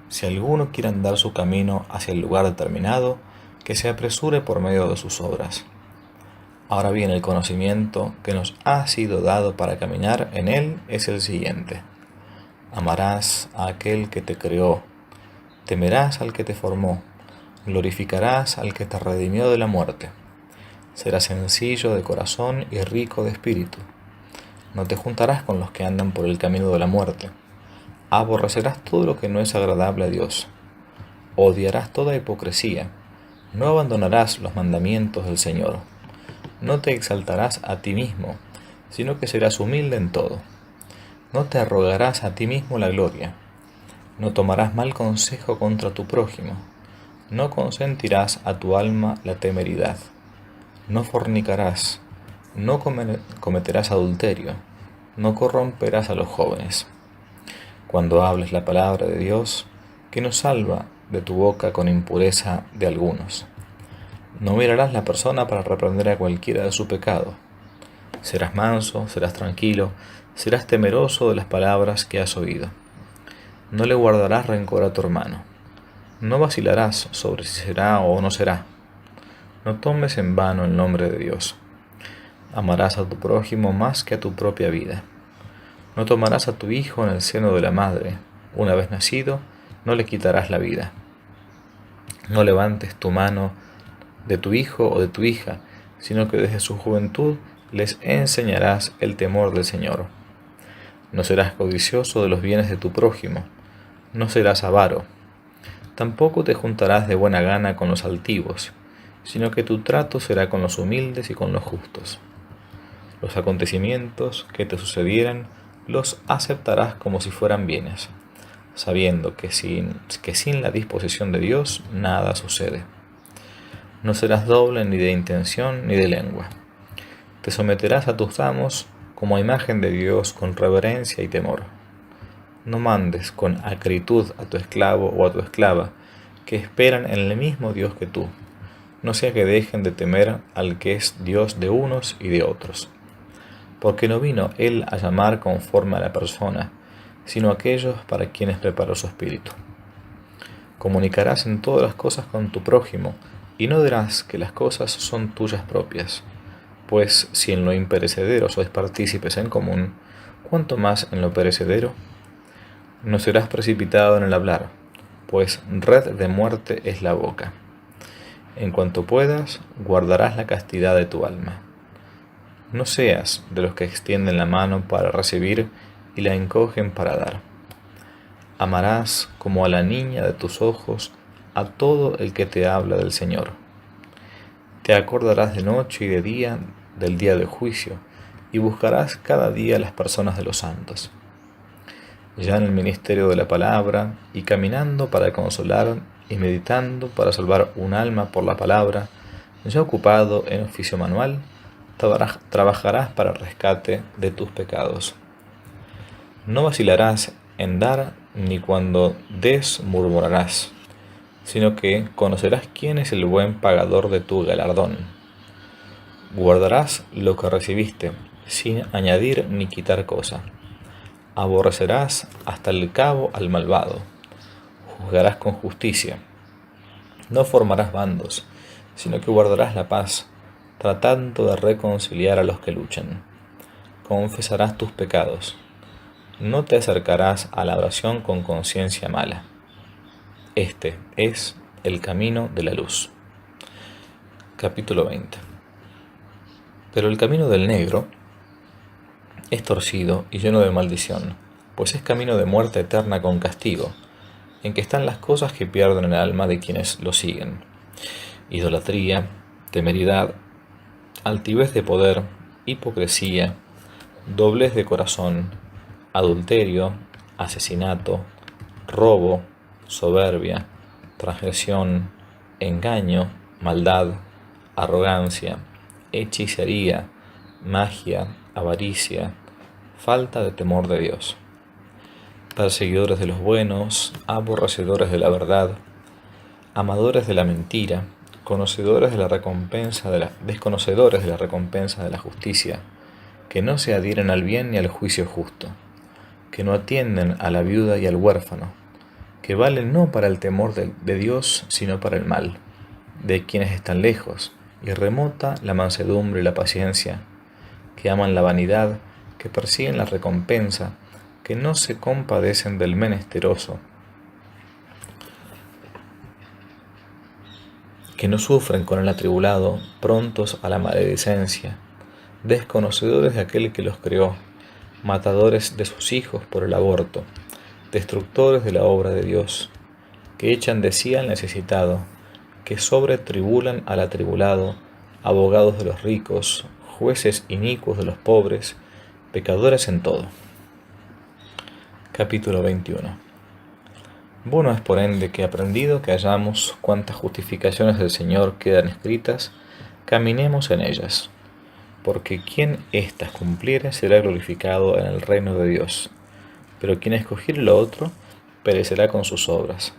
Si alguno quiere andar su camino hacia el lugar determinado, que se apresure por medio de sus obras. Ahora bien, el conocimiento que nos ha sido dado para caminar en él es el siguiente: amarás a aquel que te creó, temerás al que te formó, glorificarás al que te redimió de la muerte. Serás sencillo de corazón y rico de espíritu. No te juntarás con los que andan por el camino de la muerte. Aborrecerás todo lo que no es agradable a Dios. Odiarás toda hipocresía. No abandonarás los mandamientos del Señor. No te exaltarás a ti mismo, sino que serás humilde en todo. No te arrogarás a ti mismo la gloria. No tomarás mal consejo contra tu prójimo. No consentirás a tu alma la temeridad. No fornicarás. No cometerás adulterio. No corromperás a los jóvenes. Cuando hables la palabra de Dios, que no salva de tu boca con impureza de algunos. No mirarás la persona para reprender a cualquiera de su pecado. Serás manso, serás tranquilo, serás temeroso de las palabras que has oído. No le guardarás rencor a tu hermano. No vacilarás sobre si será o no será. No tomes en vano el nombre de Dios. Amarás a tu prójimo más que a tu propia vida. No tomarás a tu hijo en el seno de la madre. Una vez nacido, no le quitarás la vida. No levantes tu mano de tu hijo o de tu hija, sino que desde su juventud les enseñarás el temor del Señor. No serás codicioso de los bienes de tu prójimo. No serás avaro. Tampoco te juntarás de buena gana con los altivos, sino que tu trato será con los humildes y con los justos. Los acontecimientos que te sucedieran los aceptarás como si fueran bienes, sabiendo que sin la disposición de Dios nada sucede. No serás doble ni de intención ni de lengua. Te someterás a tus amos como a imagen de Dios con reverencia y temor. No mandes con acritud a tu esclavo o a tu esclava, que esperan en el mismo Dios que tú, no sea que dejen de temer al que es Dios de unos y de otros. Porque no vino Él a llamar conforme a la persona, sino a aquellos para quienes preparó su espíritu. Comunicarás en todas las cosas con tu prójimo, y no dirás que las cosas son tuyas propias, pues si en lo imperecedero sois partícipes en común, ¿cuánto más en lo perecedero? No serás precipitado en el hablar, pues red de muerte es la boca. En cuanto puedas, guardarás la castidad de tu alma. No seas de los que extienden la mano para recibir y la encogen para dar. Amarás como a la niña de tus ojos a todo el que te habla del Señor. Te acordarás de noche y de día del día del juicio, y buscarás cada día las personas de los santos. Ya en el ministerio de la palabra, y caminando para consolar, y meditando para salvar un alma por la palabra, ya ocupado en oficio manual, trabajarás para el rescate de tus pecados. No vacilarás en dar, ni cuando des murmurarás, sino que conocerás quién es el buen pagador de tu galardón. Guardarás lo que recibiste, sin añadir ni quitar cosa. Aborrecerás hasta el cabo al malvado. Juzgarás con justicia. No formarás bandos, sino que guardarás la paz, tratando de reconciliar a los que luchan. Confesarás tus pecados. No te acercarás a la oración con conciencia mala. Este es el camino de la luz. Capítulo 20. Pero el camino del negro es torcido y lleno de maldición, pues es camino de muerte eterna con castigo, en que están las cosas que pierden el alma de quienes lo siguen: idolatría, temeridad, altivez de poder, hipocresía, doblez de corazón, adulterio, asesinato, robo, soberbia, transgresión, engaño, maldad, arrogancia, hechicería, magia, avaricia, falta de temor de Dios. Perseguidores de los buenos, aborrecedores de la verdad, amadores de la mentira, desconocedores de la recompensa de la justicia, que no se adhieren al bien ni al juicio justo, que no atienden a la viuda y al huérfano, que valen no para el temor de Dios, sino para el mal, de quienes están lejos, y remota la mansedumbre y la paciencia, que aman la vanidad, que persiguen la recompensa, que no se compadecen del menesteroso, que no sufren con el atribulado, prontos a la maledicencia, desconocedores de aquel que los creó, matadores de sus hijos por el aborto, destructores de la obra de Dios, que echan de sí al necesitado, que sobretribulan al atribulado, abogados de los ricos, jueces inicuos de los pobres, pecadores en todo. Capítulo 21. Bueno es por ende que, aprendido que hayamos cuantas justificaciones del Señor quedan escritas, caminemos en ellas, porque quien éstas cumpliere será glorificado en el reino de Dios, pero quien escogiere lo otro perecerá con sus obras.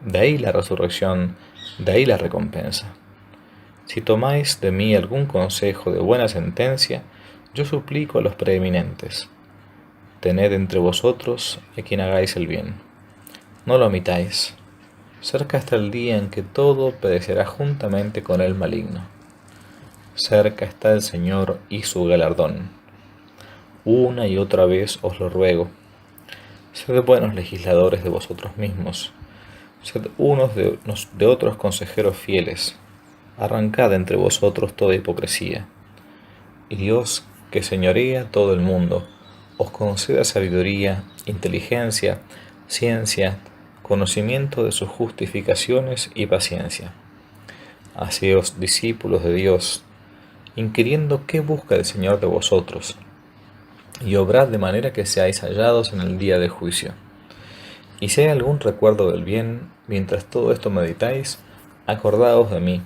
De ahí la resurrección, de ahí la recompensa. Si tomáis de mí algún consejo de buena sentencia, yo suplico a los preeminentes: tened entre vosotros a quien hagáis el bien. No lo omitáis. Cerca está el día en que todo perecerá juntamente con el maligno. Cerca está el Señor y su galardón. Una y otra vez os lo ruego: sed buenos legisladores de vosotros mismos, sed unos de otros consejeros fieles, arrancad entre vosotros toda hipocresía. Y Dios, que señorea todo el mundo, os conceda sabiduría, inteligencia, ciencia, conocimiento de sus justificaciones y paciencia. Haceos discípulos de Dios, inquiriendo qué busca el Señor de vosotros, y obrad de manera que seáis hallados en el día del juicio. Y si hay algún recuerdo del bien, mientras todo esto meditáis, acordaos de mí,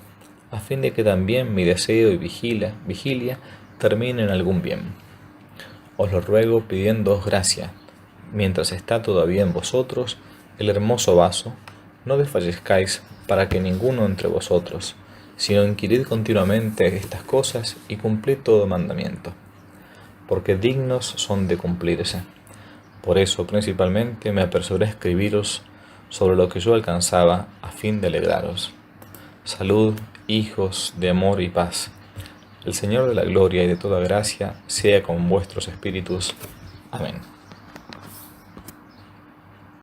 a fin de que también mi deseo y vigilia terminen en algún bien. Os lo ruego pidiéndoos gracia, mientras está todavía en vosotros el hermoso vaso, no desfallezcáis para que ninguno entre vosotros, sino inquirid continuamente estas cosas y cumplid todo mandamiento, porque dignos son de cumplirse. Por eso principalmente me apresuré a escribiros sobre lo que yo alcanzaba, a fin de alegraros. Salud, hijos de amor y paz. El Señor de la gloria y de toda gracia sea con vuestros espíritus. Amén.